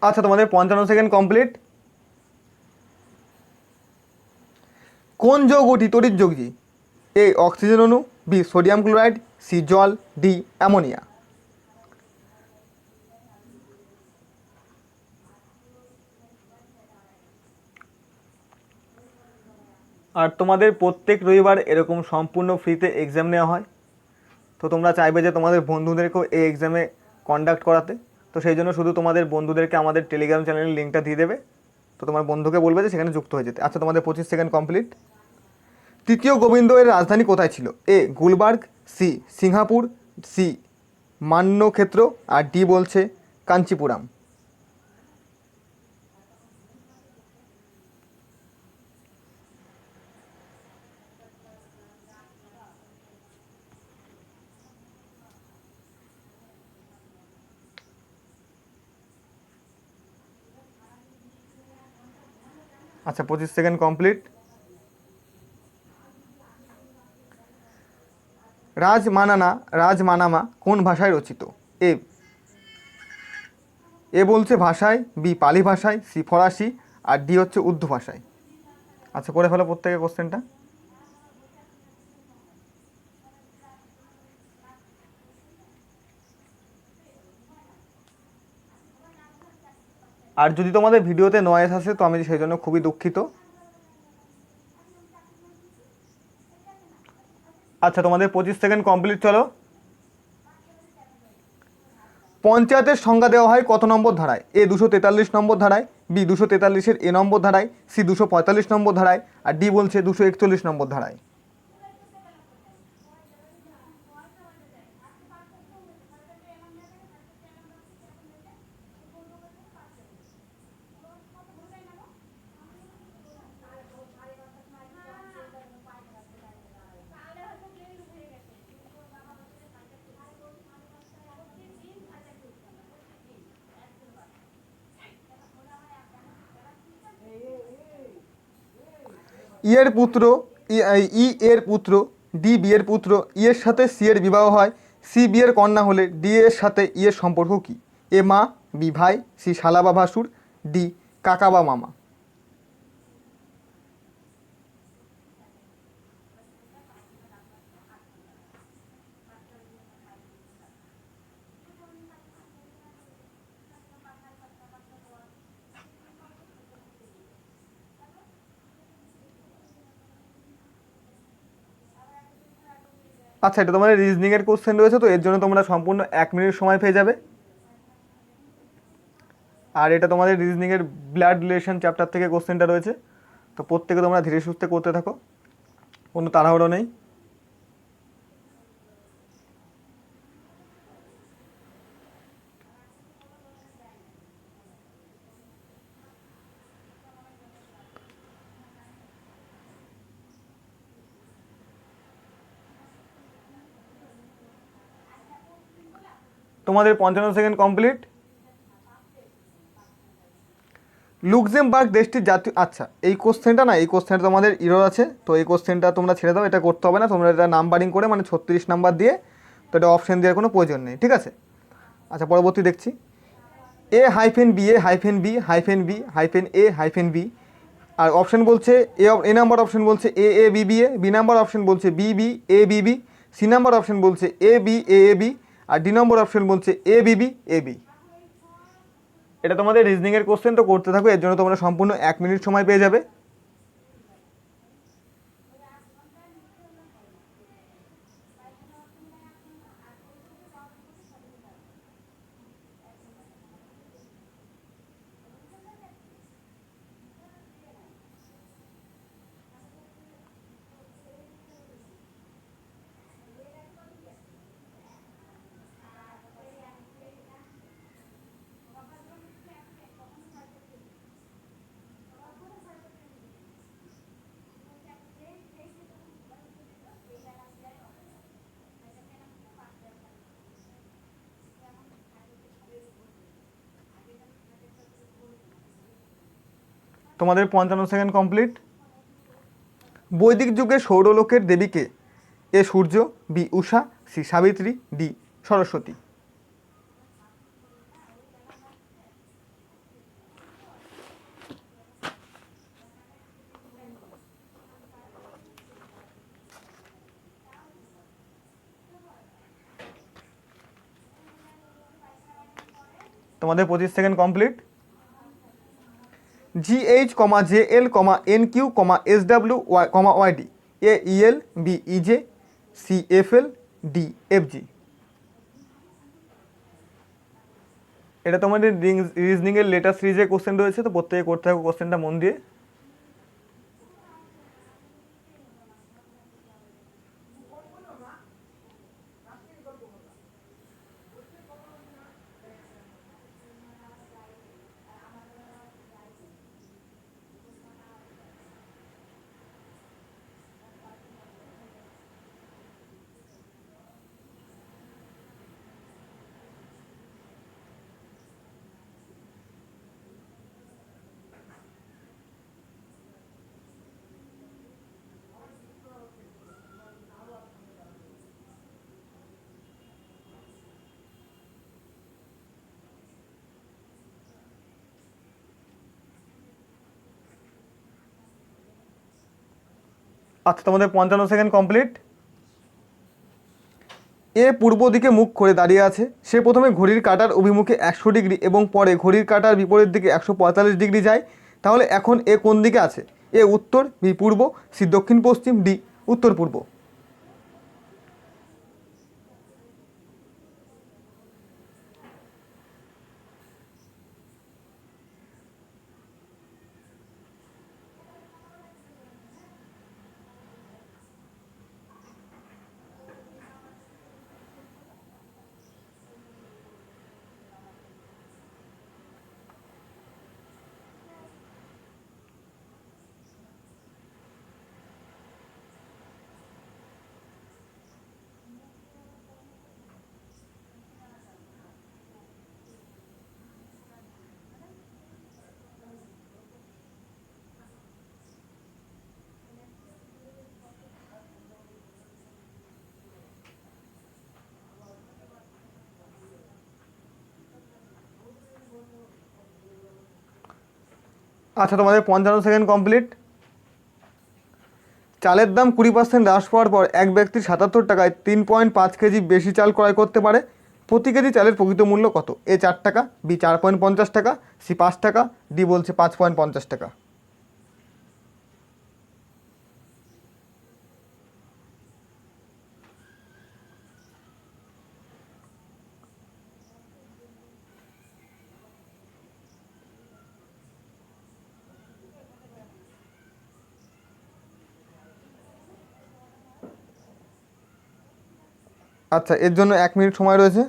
আচ্ছা, তোমাদের 55 সেকেন্ড কমপ্লিট। কোন যৌগটি তড়িৎ যৌগী? এ অক্সিজেন অণু, বি সোডিয়াম ক্লোরাইড, সি জল, ডি অ্যামোনিয়া। আর তোমাদের প্রত্যেক রবিবার এরকম সম্পূর্ণ ফ্রিতে এক্সাম নেওয়া হয়। তো তোমরা চাইবে যে তোমাদের বন্ধুদেরকেও এই এক্সামে কন্ডাক্ট করাতে, তো সেই জন্য শুধু তোমাদের বন্ধুদেরকে আমাদের টেলিগ্রাম চ্যানেলের লিঙ্কটা দিয়ে দেবে। তো তোমার বন্ধুকে বলবে যে সেখানে যুক্ত হয়ে যেতে। আচ্ছা, তোমাদের 25 সেকেন্ড কমপ্লিট। তৃতীয় গোবিন্দ এর রাজধানী কোথায় ছিল? এ গুলবার্গ, সি সিঙ্গাপুর, সি মান্যক্ষেত্র, আর ডি বলছে কাঞ্চিপুরাম। আচ্ছা, 25 সেকেন্ড কমপ্লিট। রাজমানামা কোন ভাষায় রচিত? এ এ বলছে ভাষায়, বি পালি ভাষায়, সি ফরাসি, আর ডি হচ্ছে উর্দু ভাষায়। আচ্ছা, করে ফেলো প্রত্যেকে কোশ্চেনটা। আর যদি তোমাদের ভিডিওতে নয়েজ আসে তো আমি সেই জন্য খুবই দুঃখিত। আচ্ছা, তোমাদের 25 সেকেন্ড কমপ্লিট। চলো, পঞ্চায়েতের সংজ্ঞা দেওয়া হয় কত নম্বর ধারায়? এ 243 নম্বর ধারায়, বি 243-এর এ নম্বর ধারায়, সি 245 নম্বর ধারায়, আর ডি বলছে 241 নম্বর ধারায়। ই এর পুত্র ই এর পুত্র, ডি বি এর পুত্র, ই এর সাথে সি এর বিবাহ হয়, সি বি এর কন্যা হলে ডি এর সাথে ই এর সম্পর্ক কী? এ মা, বি ভাই, সি শালা বা ভাসুর, ডি কাকা বা মামা। আচ্ছা, এটা তোমাদের রিজনিংয়ের কোশ্চেন রয়েছে, তো এর জন্য তোমরা সম্পূর্ণ 1 মিনিট সময় পেয়ে যাবে। আর এটা তোমাদের রিজনিংয়ের ব্লাড রিলেশন চ্যাপ্টার থেকে কোশ্চেনটা রয়েছে। তো প্রত্যেকে তোমরা ধীরে সুস্থে করতে থাকো, কোনো তাড়াহুড়ো নেই। তোমাদের 55 সেকেন্ড কমপ্লিট। লুক্সেমবার্গ দেশটির জাতীয়, আচ্ছা এই কোশ্চেনটা না, এই কোশ্চেনটা তোমাদের ইরর আছে, তো এই কোশ্চেনটা তোমরা ছেড়ে দাও, এটা করতে হবে না। তোমরা এটা নাম্বারিং করে মানে 36 নাম্বার দিয়ে, তো এটা অপশান দেওয়ার কোনো প্রয়োজন নেই, ঠিক আছে। আচ্ছা পরবর্তী দেখছি, A hyphen B A hyphen B hyphen B hyphen A hyphen B. আর অপশান বলছে এ নাম্বার অপশান বলছে A A B B A, B number option বলছে B B A B B, C number option বলছে A B A A B, আর ডি নম্বর অপশান বলছে A B B A B. এটা তোমাদের রিজনিংয়ের কোশ্চেন, তো করতে থাকো, এর জন্য তোমরা সম্পূর্ণ 1 মিনিট সময় পেয়ে যাবে। তোমাদের 55 সেকেন্ড কমপ্লিট। বৈদিক যুগে সৌরলোকের দেবীকে? A Surya, B Usha, C Savitri, D Saraswati. তোমাদের 25 second complete. GH comma J L comma N Q comma S W Y comma YD, A EL, B EJ, C F L, D F G. এটা তোমাদের রিজনিংয়ের লেটার সিরিজের কোশ্চেন রয়েছে, তো প্রত্যেকে করতে থাকো কোশ্চেনটা মন দিয়ে। আচ্ছা তোমাদের 55 সেকেন্ড কমপ্লিট। এ পূর্ব দিকে মুখ করে দাঁড়িয়ে আছে, সে প্রথমে ঘড়ির কাঁটার অভিমুখে 100 ডিগ্রি এবং পরে ঘড়ির কাঁটার বিপরীত দিকে 145 ডিগ্রি যায়, তাহলে এখন এ কোন দিকে আছে? এ উত্তর, বি পূর্ব, সি দক্ষিণ পশ্চিম, ডি উত্তর পূর্ব। আচ্ছা তোমাদের 55 সেকেন্ড কমপ্লিট। চালের দাম 20% হ্রাস পাওয়ার পর এক ব্যক্তি 77 টাকায় 3.5 কেজি বেশি চাল ক্রয় করতে পারে, প্রতি কেজি চালের প্রকৃত মূল্য কত? এ 4 টাকা, বি 4.50 টাকা, সি 5 টাকা, ডি বলছে 5.50 টাকা। আচ্ছা, এর জন্য 1 মিনিট সময় রয়েছে।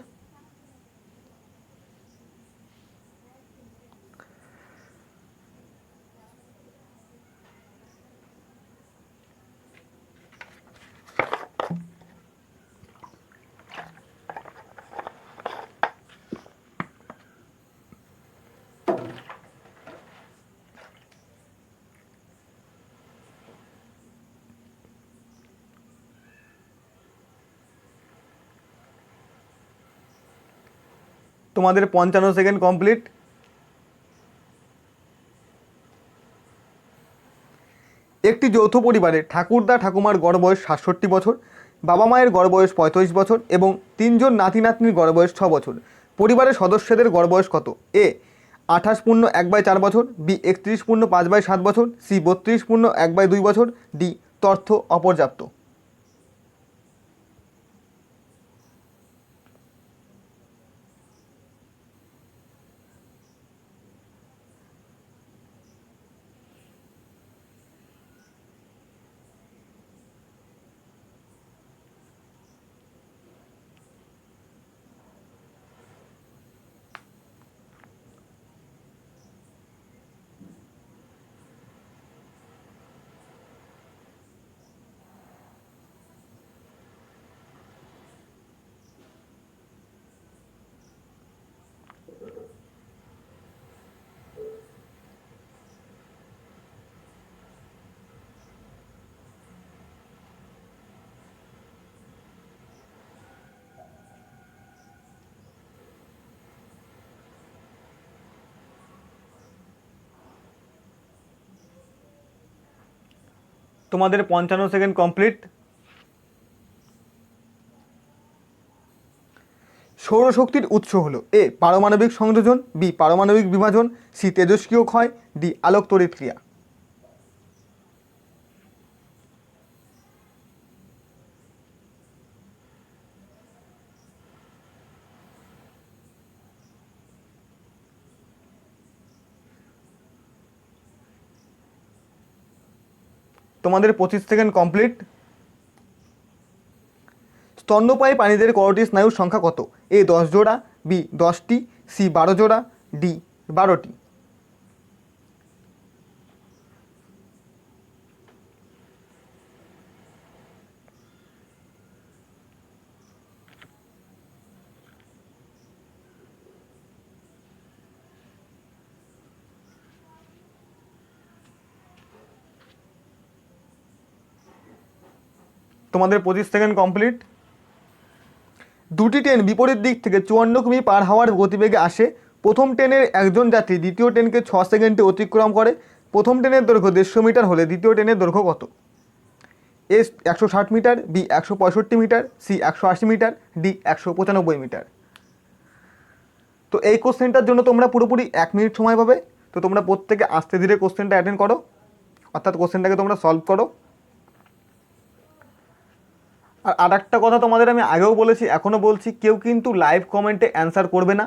তোমাদের 55 সেকেন্ড কমপ্লিট। একটি যৌথ পরিবারে ঠাকুরদা ঠাকুমার গড় বয়স 67 বছর, বাবা মায়ের গড় বয়স 35 বছর এবং 3জন নাতি নাতনির গড় বয়স 6 বছর। পরিবারের সদস্যদের গড় বয়স কত? এ 28 পূর্ণ 1/4 বছর, বি 31 পূর্ণ 5/7 বছর, সি 32 পূর্ণ 1/2 বছর, ডি তথ্য অপর্যাপ্ত। তোমাদের 55 সেকেন্ড কমপ্লিট। সৌরশক্তির উৎস হলো এ পারমাণবিক সংযোজন, বি পারমাণবিক বিভাজন, সি তেজস্ক্রিয় ক্ষয়, ডি আলোক তড়িৎ ক্রিয়া। তোমাদের 25 সেকেন্ড কমপ্লিট। স্তন্যপায়ী প্রাণীদের করোটি স্নায়ুর সংখ্যা কত? এ 10 জোড়া, বি 10টি, সি 12 জোড়া, ডি 12টি। তোমাদের 25 সেকেন্ড কমপ্লিট। দুটি ট্রেন বিপরীত দিক থেকে 54 কিমি/আওয়ার গতিবেগে আসে। প্রথম ট্রেনের একজন যাত্রী দ্বিতীয় ট্রেনকে 6 সেকেন্ডে অতিক্রম করে। প্রথম ট্রেনের দৈর্ঘ্য 150 মিটার হলে দ্বিতীয় ট্রেনের দৈর্ঘ্য কত? A 160 metre, B 165 metre, C 180 metre, D 195 metre. তো এই কোশ্চেনটার জন্য তোমরা পুরোপুরি 1 মিনিট সময় পাবে। তো তোমরা প্রত্যেকে আস্তে ধীরে কোশ্চেনটা অ্যাটেন্ড করো, অর্থাৎ কোশ্চেনটাকে তোমরা সলভ করো। আর একটা কথা তোমাদের আমি আগেও বলেছি, এখনও বলছি, কেউ কিন্তু লাইভ কমেন্টে অ্যান্সার করবে না।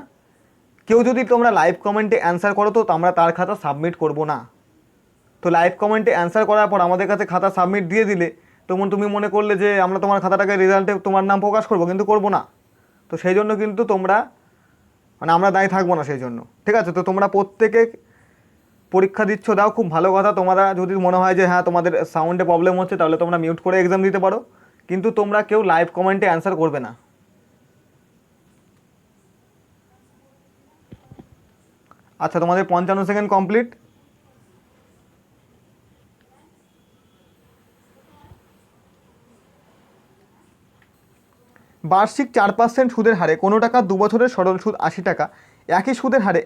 কেউ যদি তোমরা লাইভ কমেন্টে অ্যান্সার করো তো আমরা তার খাতা সাবমিট করব না। তো লাইভ কমেন্টে অ্যান্সার করার পর আমাদের কাছে খাতা সাবমিট দিয়ে দিলে তখন তুমি মনে করলে যে আমরা তোমার খাতাটাকে রেজাল্টে তোমার নাম প্রকাশ করব, কিন্তু করব না। তো সেই জন্য কিন্তু তোমরা আমরা দায়ী থাকবো না সেই জন্য, ঠিক আছে? তো তোমরা প্রত্যেকে পরীক্ষা দিচ্ছ, দাও, খুব ভালো কথা। তোমরা যদি মনে হয় যে হ্যাঁ তোমাদের সাউন্ডে প্রবলেম হচ্ছে তাহলে তোমরা মিউট করে এক্সাম দিতে পারো, কিন্তু তোমরা কেউ লাইভ কমেন্টে অ্যান্সার করবে না। আচ্ছা, তোমাদের 55 সেকেন্ড কমপ্লিট। বার্ষিক 4% সুদের হারে কোনো টাকা 2 বছরের সরল সুদ 80 টাকা, একই সুদের হারে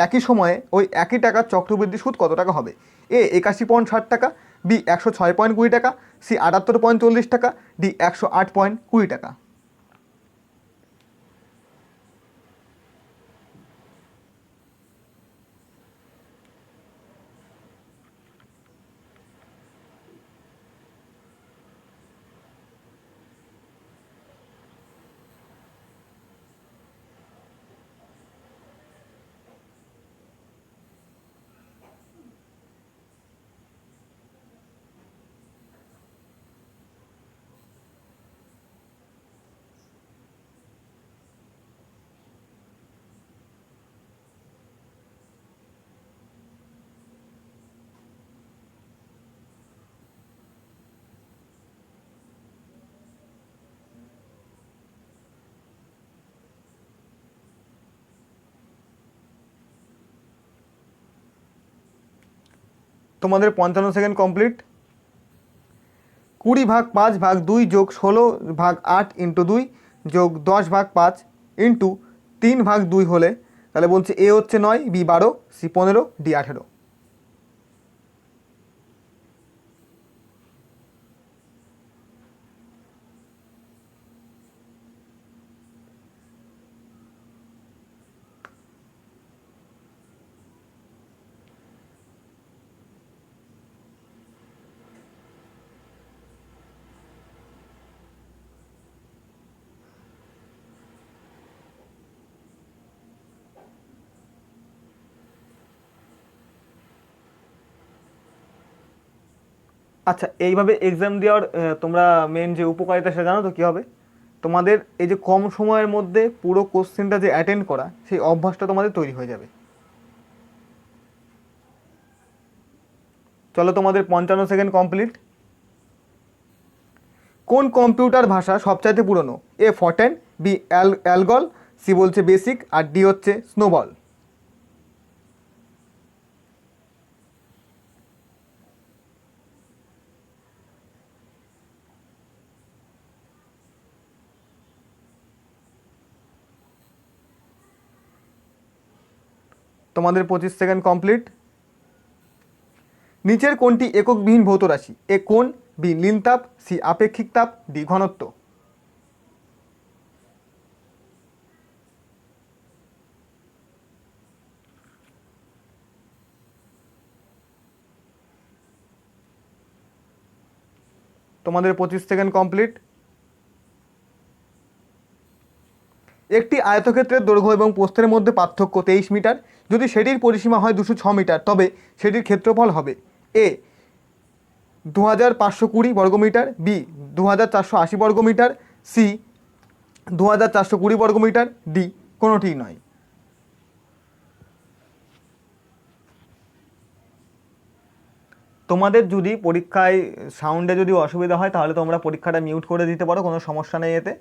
একই সময়ে ওই একই টাকার চক্রবৃদ্ধি সুদ কত টাকা হবে? এ 81.60 টাকা, বি 106.20 টাকা, সি 78.40 টাকা, ডি 108.20 টাকা। তোমাদের 55 সেকেন্ড কমপ্লিট। 20/5/2 যোগ 16/8 ইন্টু 2 যোগ 10/5 ইন্টু 3/2 হলে তাহলে বলছে এ হচ্ছে 9, বি 12, সি 15, ডি 18। আচ্ছা, এইভাবে এক্সাম দেওয়ার তোমরা মেন যে উপকারিতা সেটা জানো তো কী হবে? তোমাদের এই যে কম সময়ের মধ্যে পুরো কোশ্চেনটা যে অ্যাটেন্ড করা, সেই অভ্যাসটা তোমাদের তৈরি হয়ে যাবে। চলো, তোমাদের 55 সেকেন্ড কমপ্লিট। কোন কম্পিউটার ভাষা সবচাইতে পুরনো? এ ফর্টেন, বি অ্যালগল, সি বলছে বেসিক, আর ডি হচ্ছে স্নোবল। তোমাদের 25 সেকেন্ড কমপ্লিট। নিচের কোনটি এককবিহীন ভৌত রাশি? এ কোণ, বি লীনতাপ, সি আপেক্ষিক তাপ, ডি ঘনত্ব। তোমাদের 25 সেকেন্ড কমপ্লিট। একটি আয়তক্ষেত্রের দৈর্ঘ্য এবং প্রস্থের মধ্যে পার্থক্য 23 মিটার। যদি সেটির পরিসীমা হয় 206 মিটার, তবে সেটির ক্ষেত্রফল হবে এ 2520 বর্গমিটার, বি 2480 বর্গমিটার, সি 2420 বর্গমিটার, ডি কোনোটিই নয়। তোমাদের যদি পরীক্ষায় সাউন্ডে যদি অসুবিধা হয় তাহলে তোমরা পরীক্ষাটা মিউট করে দিতে পারো, কোনো সমস্যা নেই এতে।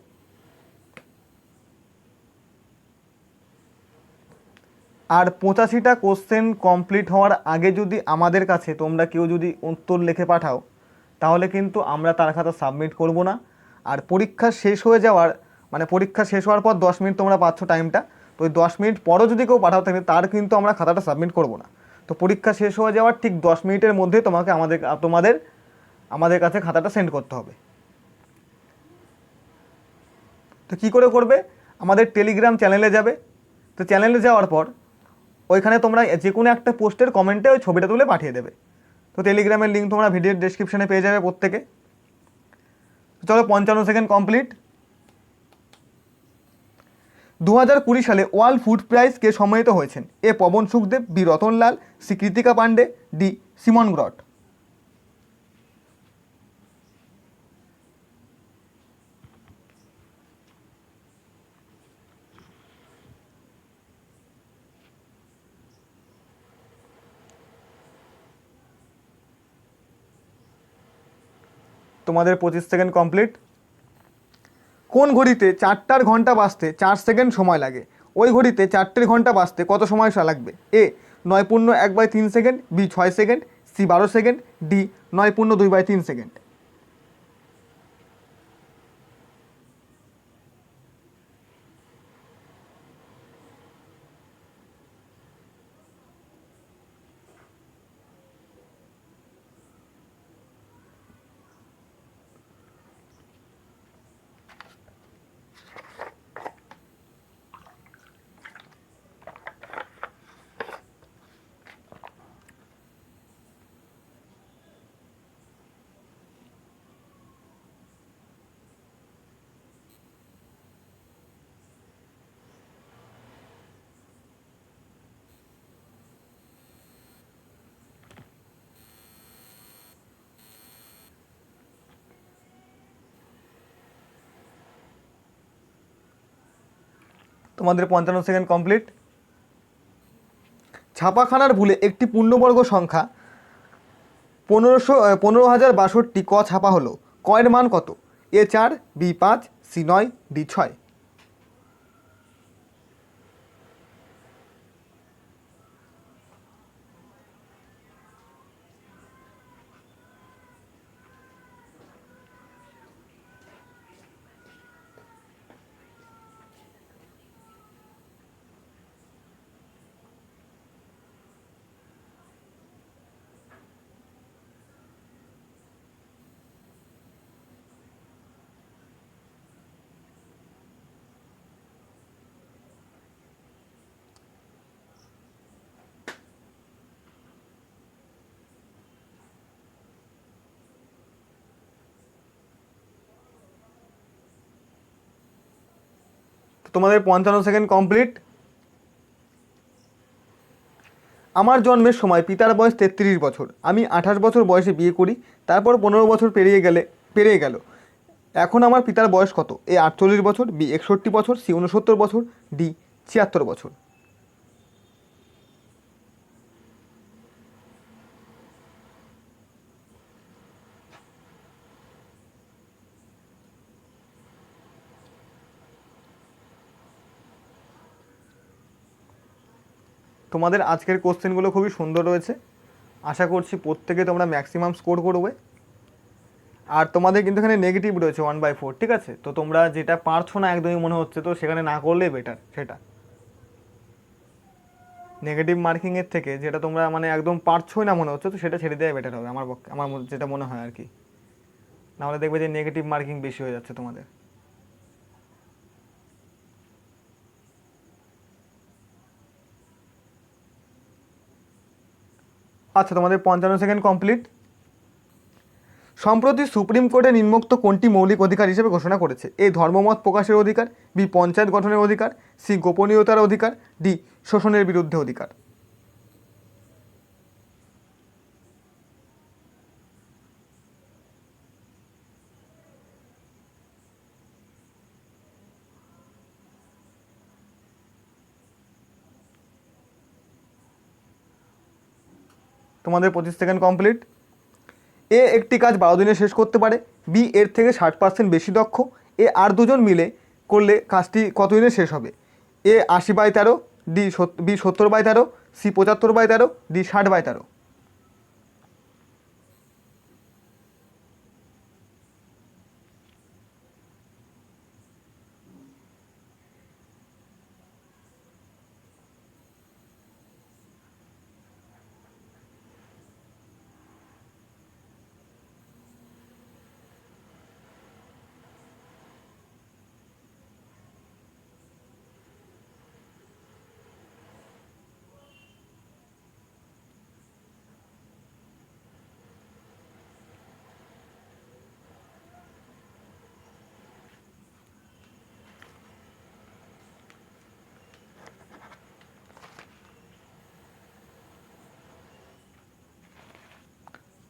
আর 85টা কোশ্চেন কমপ্লিট হওয়ার আগে যদি আমাদের কাছে তোমরা কেউ যদি উত্তর লিখে পাঠাও, তাহলে কিন্তু আমরা তার খাতা সাবমিট করব না। আর পরীক্ষা শেষ হয়ে যাওয়ার পরীক্ষা শেষ হওয়ার পর 10 মিনিট তোমরা পাচ্ছ টাইমটা, তো ওই 10 মিনিট পরও যদি কেউ পাঠাও থাকে তার কিন্তু আমরা খাতাটা সাবমিট করব না। তো পরীক্ষা শেষ হয়ে যাওয়ার ঠিক 10 মিনিটের মধ্যে তোমাকে আমাদের কাছে খাতাটা সেন্ড করতে হবে। তো কী করে করবে? আমাদের টেলিগ্রাম চ্যানেলে যাবে। তো চ্যানেলে যাওয়ার পর ওইখানে তোমরা যে কোনো একটা পোস্টের কমেন্টে ওই ছবিটা তুলে পাঠিয়ে দেবে। তো টেলিগ্রামের লিঙ্ক তোমরা ভিডিওর ডেসক্রিপশনে পেয়ে যাবে প্রত্যেকে। চলো, 55 সেকেন্ড কমপ্লিট। 2020 সালে ওয়ার্ল্ড ফুড প্রাইজ কে সম্মানিত হয়েছেন? A Pawan Sukhdev, B Ratanlal, C Kritika Pandey, D Simon Groot. তোমাদের 25 সেকেন্ড কমপ্লিট। কোন ঘড়িতে 4টার ঘন্টা বাজতে 4 সেকেন্ড সময় লাগে? ওই ঘড়িতে 4টের ঘন্টা বাজতে কত সময় লাগবে? A 9.1/3 second, B 6 second, C 12 second, D 9.2/3 second. তোমাদের 55 সেকেন্ড কমপ্লিট। ছাপাখানার ভুলে একটি পূর্ণবর্গ সংখ্যা 15,062 ক ছাপা হলো, কয়ের মান কত? এ 4, বি 5, সি 9, ডি 6। তোমাদের 55 সেকেন্ড কমপ্লিট। আমার জন্মের সময় পিতার বয়স 33 বছর। আমি 28 বছর বয়সে বিয়ে করি, তারপর 15 বছর পেরিয়ে গেল। এখন আমার পিতার বয়স কত? এ 48 বছর, বি 61 বছর, সি 69 বছর, ডি 76 বছর। তোমাদের আজকের কোশ্চেনগুলো খুবই সুন্দর রয়েছে, আশা করছি প্রত্যেকে তোমরা ম্যাক্সিমাম স্কোর করবে। আর তোমাদের কিন্তু এখানে নেগেটিভ রয়েছে 1/4, ঠিক আছে? তো তোমরা যেটা পারছো না একদমই মনে হচ্ছে, তো সেখানে না করলেই বেটার। সেটা নেগেটিভ মার্কিংয়ের থেকে যেটা তোমরা মানে একদম পারছোই না মনে হচ্ছে, তো সেটা ছেড়ে দেওয়া বেটার হবে আমার পক্ষে, যেটা মনে হয় আর কি। নাহলে দেখবে যে নেগেটিভ মার্কিং বেশি হয়ে যাচ্ছে তোমাদের। আচ্ছা, তোমাদের 55 সেকেন্ড কমপ্লিট। সম্প্রতি সুপ্রিম কোর্টে নিম্নোক্ত কোনটি মৌলিক অধিকার হিসেবে ঘোষণা করেছে? এ ধর্মমত প্রকাশের অধিকার, বি পঞ্চায়েত গঠনের অধিকার, সি গোপনীয়তার অধিকার, ডি শোষণের বিরুদ্ধে অধিকার। তোমাদের 25 সেকেন্ড কমপ্লিট। এ একটি কাজ 12 দিনে শেষ করতে পারে, বি এর থেকে 60% বেশি দক্ষ, এ আর দুজন মিলে করলে কাজটি কত দিনে শেষ হবে? এ 80/13, বি 70/13, সি 75/13, ডি 60/13।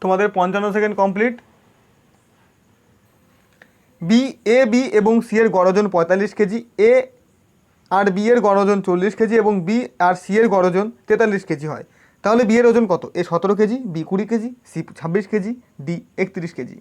তোমাদের 55 সেকেন্ড কমপ্লিট। বি এবং সি এর গড় ওজন 45 কেজি, এ আর বি এর গড় ওজন 40 কেজি এবং বি আর সি এর গড় ওজন 43 কেজি হয়, তাহলে বি এর ওজন কত? A 17 KG, B 20 KG, C 26 KG, D 31 KG.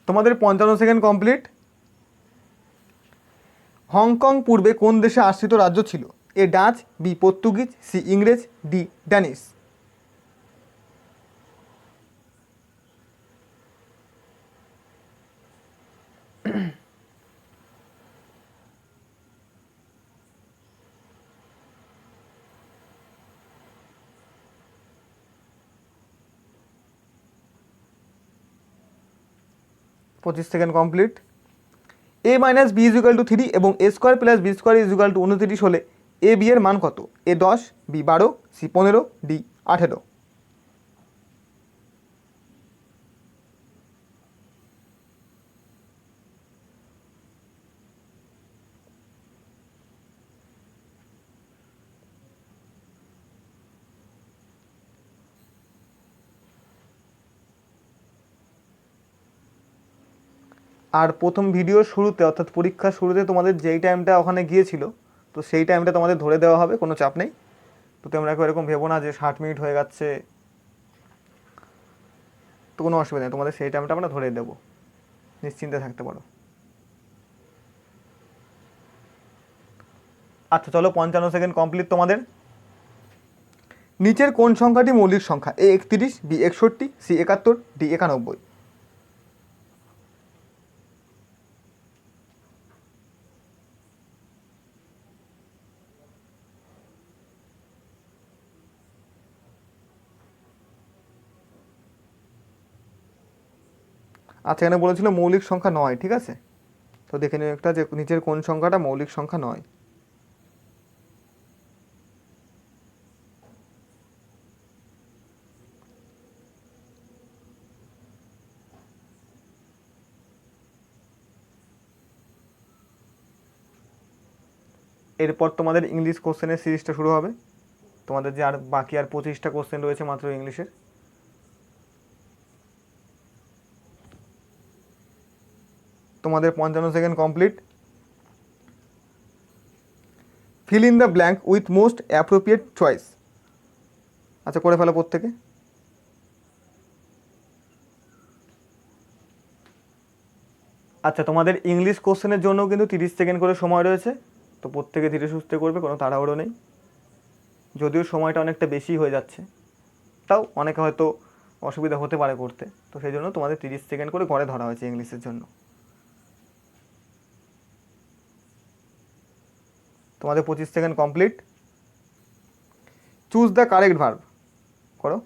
তোমাদের 55 সেকেন্ড কমপ্লিট। হংকং পূর্বে কোন দেশে আশ্রিত রাজ্য ছিল? A Dutch, B Portuguese, C ইংরেজ, D Danish. 25 second complete. A minus b is equal to 3 এবং a square plus b square is equal to 29 হলে এ বি এর মান কত? A 10, B 12, C 15, D 18। আর প্রথম ভিডিওর শুরুতে অর্থাৎ পরীক্ষার শুরুতে তোমাদের যেই টাইমটা ওখানে গিয়েছিল, তো সেই টাইমটা তোমাদের ধরে দেওয়া হবে, কোনো চাপ নেই। তো তোমরা এরকম ভেবো না যে 60 মিনিট হয়ে যাচ্ছে। তো কোনো অসুবিধা নেই, তোমাদের সেই টাইমটা আমরা ধরে দেবো, নিশ্চিন্তে থাকতে পারো। আচ্ছা চলো 55 সেকেন্ড কমপ্লিট তোমাদের। নিচের কোন সংখ্যাটি মৌলিক সংখ্যা? এ 31, বি 61, সি 71, ডি 91। আচ্ছা এখানে বলেছিল মৌলিক সংখ্যা নয়, ঠিক আছে, তো দেখে নিও একটা যে নিচের কোন সংখ্যাটা মৌলিক সংখ্যা নয়। এরপর তোমাদের ইংলিশ কোশ্চেনের সিরিজটা শুরু হবে। তোমাদের যে আর বাকি আর 25টা কোশ্চেন রয়েছে মাত্র ইংলিশের। তোমাদের 55 second complete. Feel in the blank with most appropriate choice. আচ্ছা করে ফেলো প্রত্যেকে। আচ্ছা তোমাদের ইংলিশ কোশ্চেনের জন্য কিন্তু 30 সেকেন্ড করে সময় রয়েছে, তো প্রত্যেকে ধীরে সুস্থে করবে, কোনো তাড়াহুড়ো নেই। যদিও সময়টা অনেকটা বেশি হয়ে যাচ্ছে, তাও অনেকে হয়তো অসুবিধা হতে পারে করতে, তো সেই জন্য তোমাদের 30 সেকেন্ড করে ঘরে ধরা হয়েছে ইংলিশের জন্য। তোমাদের 25 second complete. Choose the correct verb করো।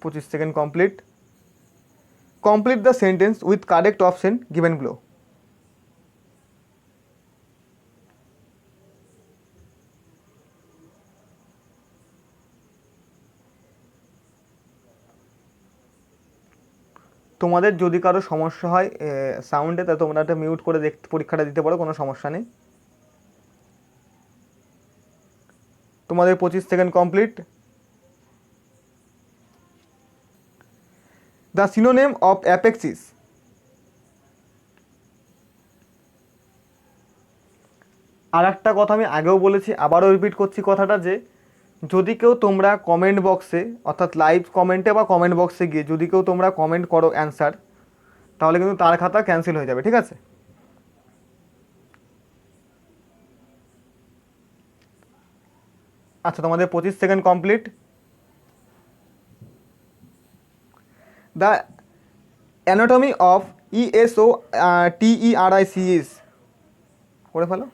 পঁচিশ second complete. Complete the sentence with correct option given below. তোমাদের যদি কারো সমস্যা হয় সাউন্ডে, তা তোমরা একটা মিউট করে পরীক্ষাটা দিতে পারো, কোনো সমস্যা নেই। তোমাদের 25 second complete. The synonym of apexes. আর একটা কথা আমি আগেও বলেছি, আবারও রিপিট করছি কথাটা, যে যদি কেউ তোমরা কমেন্ট বক্সে, অর্থাৎ লাইভ কমেন্টে বা কমেন্ট বক্সে গিয়ে যদি কেউ তোমরা কমেন্ট করো অ্যান্সার, তাহলে কিন্তু তার খাতা ক্যান্সেল হয়ে যাবে, ঠিক আছে। আচ্ছা তোমাদের 25 second complete. The anatomy of E S O T E R I C S করে ফেলো।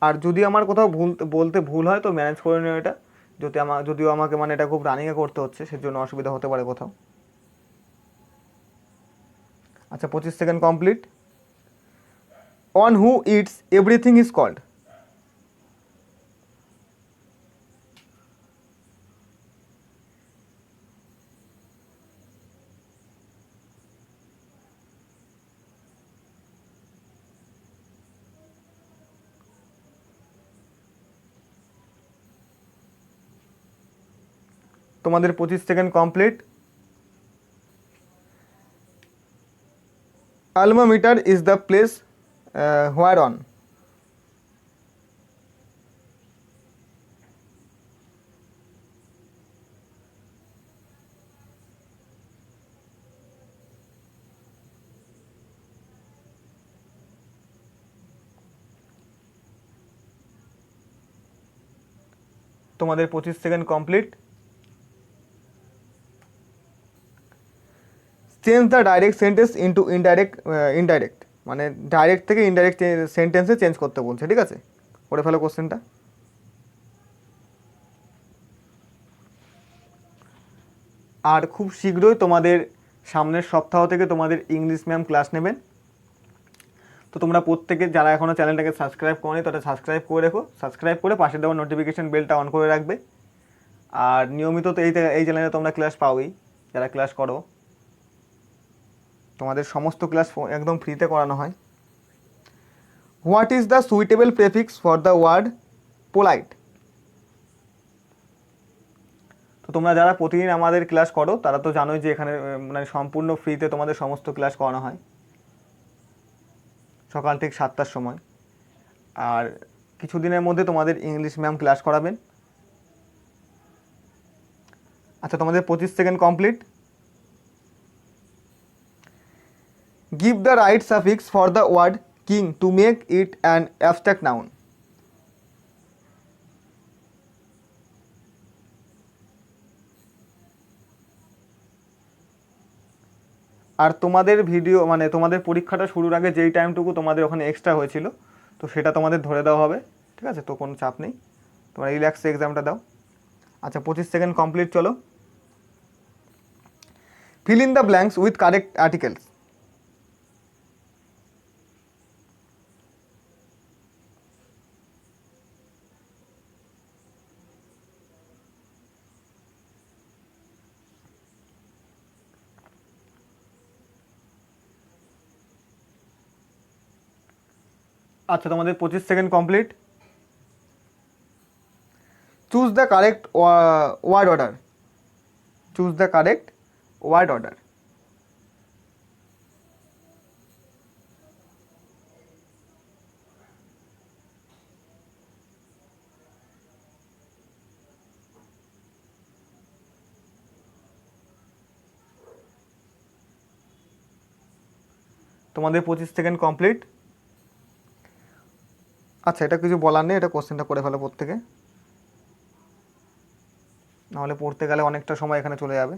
আর যদি আমার কোথাও বলতে ভুল হয় তো ম্যানেজ করে নিও এটা, যদিও আমাকে মানে এটা খুব রানিংয়ে করতে হচ্ছে, সেজন্য অসুবিধা হতে পারে কোথাও। আচ্ছা 25 second complete. On who it's everything is called. তোমাদের 25 second complete. Alma mater is the place where on. তোমাদের 25 second complete. Change the direct sentence into indirect, মানে ডাইরেক্ট থেকে ইনডাইরেক্ট সেন্টেন্সে চেঞ্জ করতে বলছে, ঠিক আছে, করে ফেলো কোশ্চেনটা। আর খুব শীঘ্রই তোমাদের সামনের সপ্তাহ থেকে তোমাদের ইংলিশ ম্যাম ক্লাস নেবেন, তো তোমরা প্রত্যেকে যারা এখনও চ্যানেলটাকে সাবস্ক্রাইব করোনি তারা সাবস্ক্রাইব করে রেখো, সাবস্ক্রাইব করে পাশে দেওয়া নোটিফিকেশন বেলটা অন করে রাখবে। আর নিয়মিত তো এই চ্যানেলে তোমরা ক্লাস পাওই যারা ক্লাস করো। তোমাদের সমস্ত ক্লাস একদম ফ্রিতে করানো হয়। What is the suitable prefix for the word polite? তো তোমরা যারা প্রতিদিন আমাদের ক্লাস করো তারা তো জানোই যে এখানে মানে সম্পূর্ণ ফ্রিতে তোমাদের সমস্ত ক্লাস করানো হয় সকাল ঠিক 7টার সময়। আর কিছুদিনের মধ্যে তোমাদের ইংলিশ ম্যাম ক্লাস করাবেন। আচ্ছা, তোমাদের 25 second complete. Give the right suffix for the word king to make it an abstract noun. আর তোমাদের ভিডিও মানে তোমাদের পরীক্ষাটা শুরুর আগে যেই টাইমটুকু তোমাদের ওখানে এক্সট্রা হয়েছিল তো সেটা তোমাদের ধরে দেওয়া হবে, ঠিক আছে? তো কোনো চাপ নেই, তোমরা রিল্যাক্সে এক্সামটা দাও। আচ্ছা, 25 সেকেন্ড কমপ্লিট। চলো, fill in the blanks with correct articles. আচ্ছা, তোমাদের 25 second complete. Choose the correct word order. Choose the correct word order. তোমাদের 25 সেকেন্ড কমপ্লিট। আচ্ছা, এটা কিছু বলার নেই, এটা কোশ্চেনটা করে ফেলো প্রত্যেকে, নাহলে পড়তে গেলে অনেকটা সময় এখানে চলে যাবে।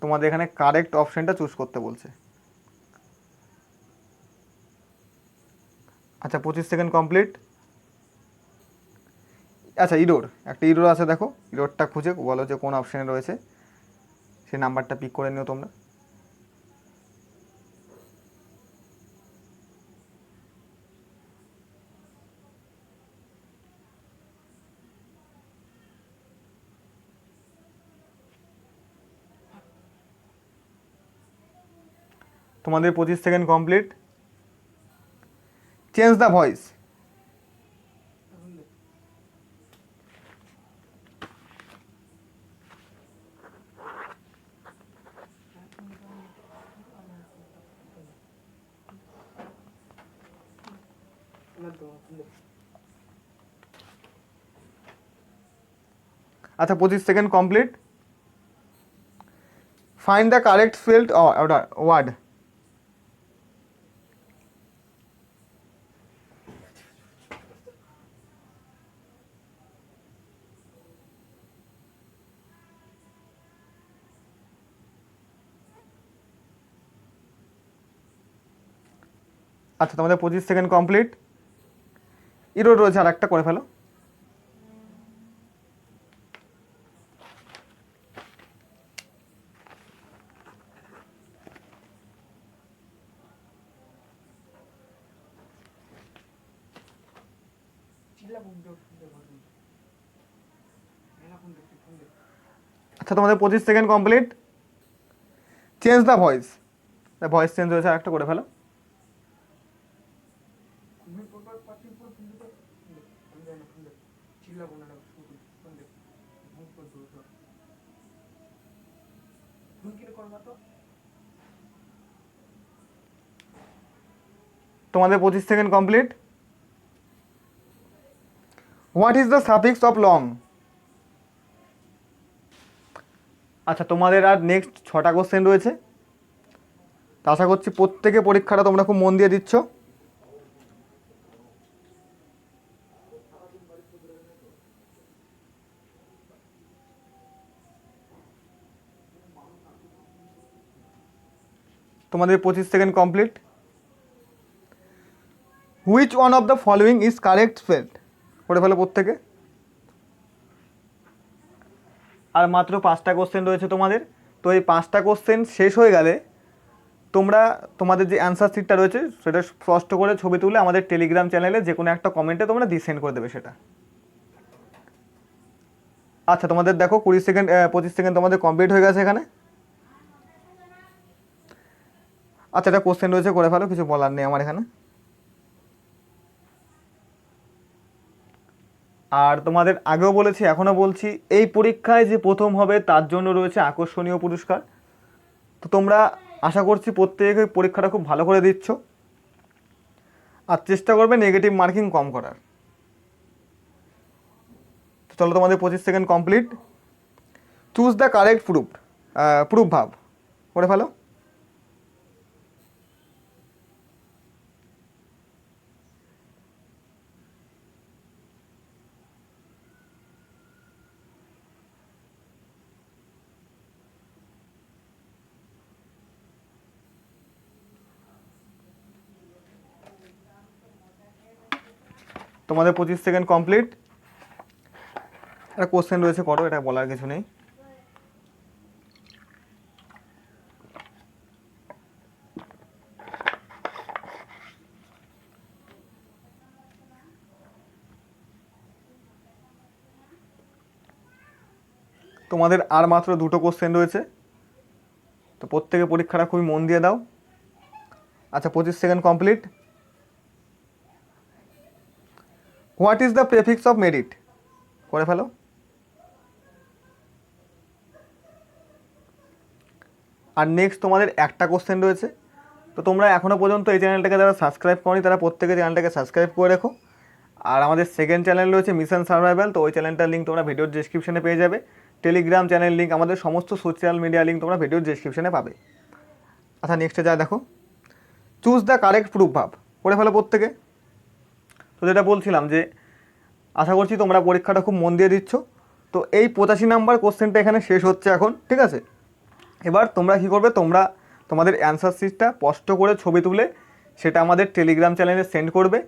তোমাদের এখানে কারেক্ট অপশনটা চুজ করতে বলছে। আচ্ছা, 25 সেকেন্ড কমপ্লিট। আচ্ছা, ইরোর, একটা ইরোর আছে, দেখো ইরোরটা খুঁজে বলো যে কোন অপশানে রয়েছে, সেই নাম্বারটা পিক করে নিও তোমরা। তোমাদের 25 second complete. Change the voice. আচ্ছা, 25 second complete. Find the correct spelled word. আচ্ছা, তোমাদের 25 সেকেন্ড কমপ্লিট। ইরোর রয়েছে, আর একটা করে ফেলো। আচ্ছা, তোমাদের 25 second complete. Change the voice. Voice change হয়েছে, আর একটা করে ফেলো। তোমাদের 25 second complete. What is the suffix of long? আচ্ছা, তোমাদের আর নেক্সট 6টা কোশ্চেন রয়েছে। তো আশা করছি প্রত্যেকে পরীক্ষাটা তোমরা খুব মন দিয়ে দিচ্ছ। তোমাদের 25 second complete. Which one of the following is correct spelled? করে ফেলো প্রত্যেকে। আর মাত্র 5টা কোশ্চেন রয়েছে তোমাদের। তো এই 5টা কোশ্চেন শেষ হয়ে গেলে তোমরা তোমাদের যে অ্যান্সার শিটটা রয়েছে সেটা স্পষ্ট করে ছবি তুলে আমাদের টেলিগ্রাম চ্যানেলে যে কোনো একটা কমেন্টে তোমরা সেন্ড করে দেবে সেটা। আচ্ছা, তোমাদের দেখো 20 সেকেন্ড 25 সেকেন্ড তোমাদের কমপ্লিট হয়ে গেছে এখানে। আচ্ছা, এটা কোশ্চেন রয়েছে, করে ফেলো, কিছু বলার নেই আমার এখানে। আর তোমাদের আগেও বলেছি, এখনও বলছি, এই পরীক্ষায় যে প্রথম হবে তার জন্য রয়েছে আকর্ষণীয় পুরস্কার। তো তোমরা আশা করছি প্রত্যেকে পরীক্ষাটা খুব ভালো করে দিচ্ছ আর চেষ্টা করবে নেগেটিভ মার্কিং কম করার। তো চলো, তোমাদের 25 second complete. Choose the correct proof ভাব, করে ফেলো। তোমাদের 25 সেকেন্ড কমপ্লিট। একটা কোশ্চেন রয়েছে, করো, এটা বলার কিছু নেই। তোমাদের আর মাত্র 2টো কোশ্চেন রয়েছে, তো প্রত্যেকে পরীক্ষাটা খুবই মন দিয়ে দাও। আচ্ছা, 25 second complete. What is the prefix of merit, করে ফেলো। আর নেক্সট তোমাদের একটা কোশ্চেন রয়েছে, তো তোমরা এখনও পর্যন্ত এই চ্যানেলটাকে যারা সাবস্ক্রাইব করনি তারা প্রত্যেকে চ্যানেলটাকে সাবস্ক্রাইব করে রেখো। আর আমাদের সেকেন্ড চ্যানেল রয়েছে মিশন সার্ভাইভাল, তো ওই চ্যানেলটার লিঙ্ক তোমরা ভিডিওর ডেসক্রিপশনে পেয়ে যাবে। টেলিগ্রাম চ্যানেল লিঙ্ক, আমাদের সমস্ত সোশ্যাল মিডিয়া লিঙ্ক তোমরা ভিডিওর ডেসক্রিপশনে পাবে। আচ্ছা, নেক্সটে যা দেখো, চুজ দ্য কারেক্ট প্রুফ ভাব, করে ফেলো প্রত্যেকে। তো যেটা বলছিলাম যে আশা করছি তোমরা পরীক্ষাটা খুব মন দিয়ে দিচ্ছ। তো এই 85 নাম্বার কোশ্চেনটা এখানে শেষ হচ্ছে এখন, ঠিক আছে? এবার তোমরা কী করবে, তোমরা তোমাদের অ্যান্সার শিটটা স্পষ্ট করে ছবি তুলে সেটা আমাদের টেলিগ্রাম চ্যানেলে সেন্ড করবে।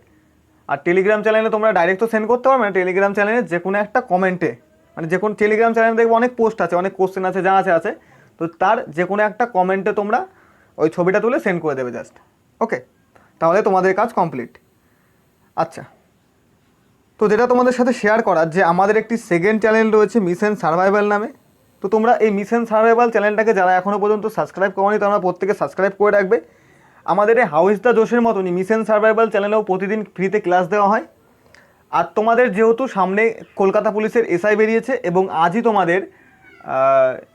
আর টেলিগ্রাম চ্যানেলে তোমরা ডাইরেক্ট তো সেন্ড করতে পারবে না, টেলিগ্রাম চ্যানেলে যে কোনো একটা কমেন্টে, মানে যে কোনো টেলিগ্রাম চ্যানেলে দেখবে অনেক পোস্ট আছে, অনেক কোশ্চেন আছে, যা আছে, তো তার যে কোনো একটা কমেন্টে তোমরা ওই ছবিটা তুলে সেন্ড করে দেবে জাস্ট। ওকে, তাহলে তোমাদের কাজ কমপ্লিট। আচ্ছা, তো যেটা তোমাদের সাথে শেয়ার করার, যে আমাদের একটি সেকেন্ড চ্যানেল রয়েছে মিশন সার্ভাইভাল নামে। তো তোমরা এই মিশন সার্ভাইভাল চ্যানেলটাকে যারা এখনও পর্যন্ত সাবস্ক্রাইব করোনি তোমরা প্রত্যেকে সাবস্ক্রাইব করে রাখবে। আমাদের এই হাউ ইজ দ্য জোশের মতনই মিশন সার্ভাইভাল চ্যানেলেও প্রতিদিন ফ্রিতে ক্লাস দেওয়া হয়। আর তোমাদের যেহেতু সামনে কলকাতা পুলিশের এসআই বেরিয়েছে এবং আজই তোমাদের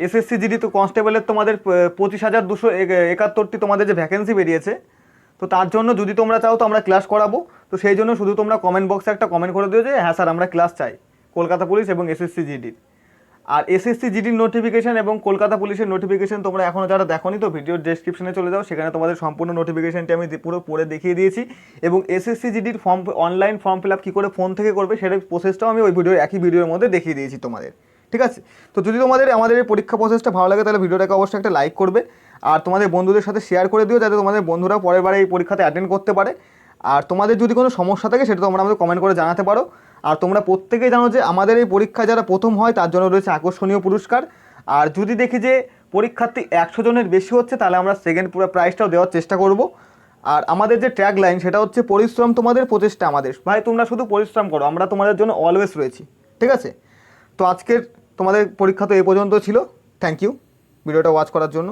এসএসসি জিডি তো কনস্টেবলের তোমাদের 25,271টি তোমাদের যে ভ্যাকেন্সি বেরিয়েছে, তো তার জন্য যদি তোমরা চাও তো আমরা ক্লাস করাবো। তো সেই জন্য শুধু তোমরা কমেন্ট বক্সে একটা কমেন্ট করে দিও যে হ্যাঁ স্যার আমরা ক্লাস চাই কলকাতা পুলিশ এবং এসএসসি জিডির। আর এসএসসি জিডির নোটিফিকেশান এবং কলকাতা পুলিশের নোটিফিকেশান তোমরা এখনও যারা দেখোনি তো ভিডিওর ডেসক্রিপশনে চলে যাও, সেখানে তোমাদের সম্পূর্ণ নোটিফিকেশানটি আমি পুরো পড়ে দেখিয়ে দিয়েছি। এবং এসএসসি জিডির অনলাইন ফর্ম ফিল আপ কী করে ফোন থেকে করবে সেটার প্রসেসটাও আমি ওই একই ভিডিওর মধ্যে দেখিয়ে দিয়েছি তোমাদের, ঠিক আছে? তো যদি তোমাদের আমাদের এই পরীক্ষা প্রসেসটা ভালো লাগে তাহলে ভিডিওটাকে অবশ্যই একটা লাইক করবে আর তোমাদের বন্ধুদের সাথে শেয়ার করে দিও, যাতে তোমাদের বন্ধুরা পরের বারে এই পরীক্ষাতে অ্যাটেন্ড করতে পারে। আর তোমাদের যদি কোনো সমস্যা থাকে সেটা তোমরা আমাদের কমেন্ট করে জানাতে পারো। আর তোমরা প্রত্যেকেই জানো যে আমাদের এই পরীক্ষা যারা প্রথম হয় তার জন্য রয়েছে আকর্ষণীয় পুরস্কার। আর যদি দেখি যে পরীক্ষার্থী 100 জনের বেশি হচ্ছে তাহলে আমরা সেকেন্ড পুরো প্রাইজটাও দেওয়ার চেষ্টা করব। আর আমাদের যে ট্যাগ লাইন সেটা হচ্ছে পরিশ্রম তোমাদের, প্রচেষ্টা আমাদের। ভাই তোমরা শুধু পরিশ্রম করো, আমরা তোমাদের জন্য অলওয়েজ রয়েছি, ঠিক আছে? তো আজকের তোমাদের পরীক্ষা তো এই পর্যন্ত ছিল। থ্যাংক ইউ ভিডিওটা ওয়াচ করার জন্য।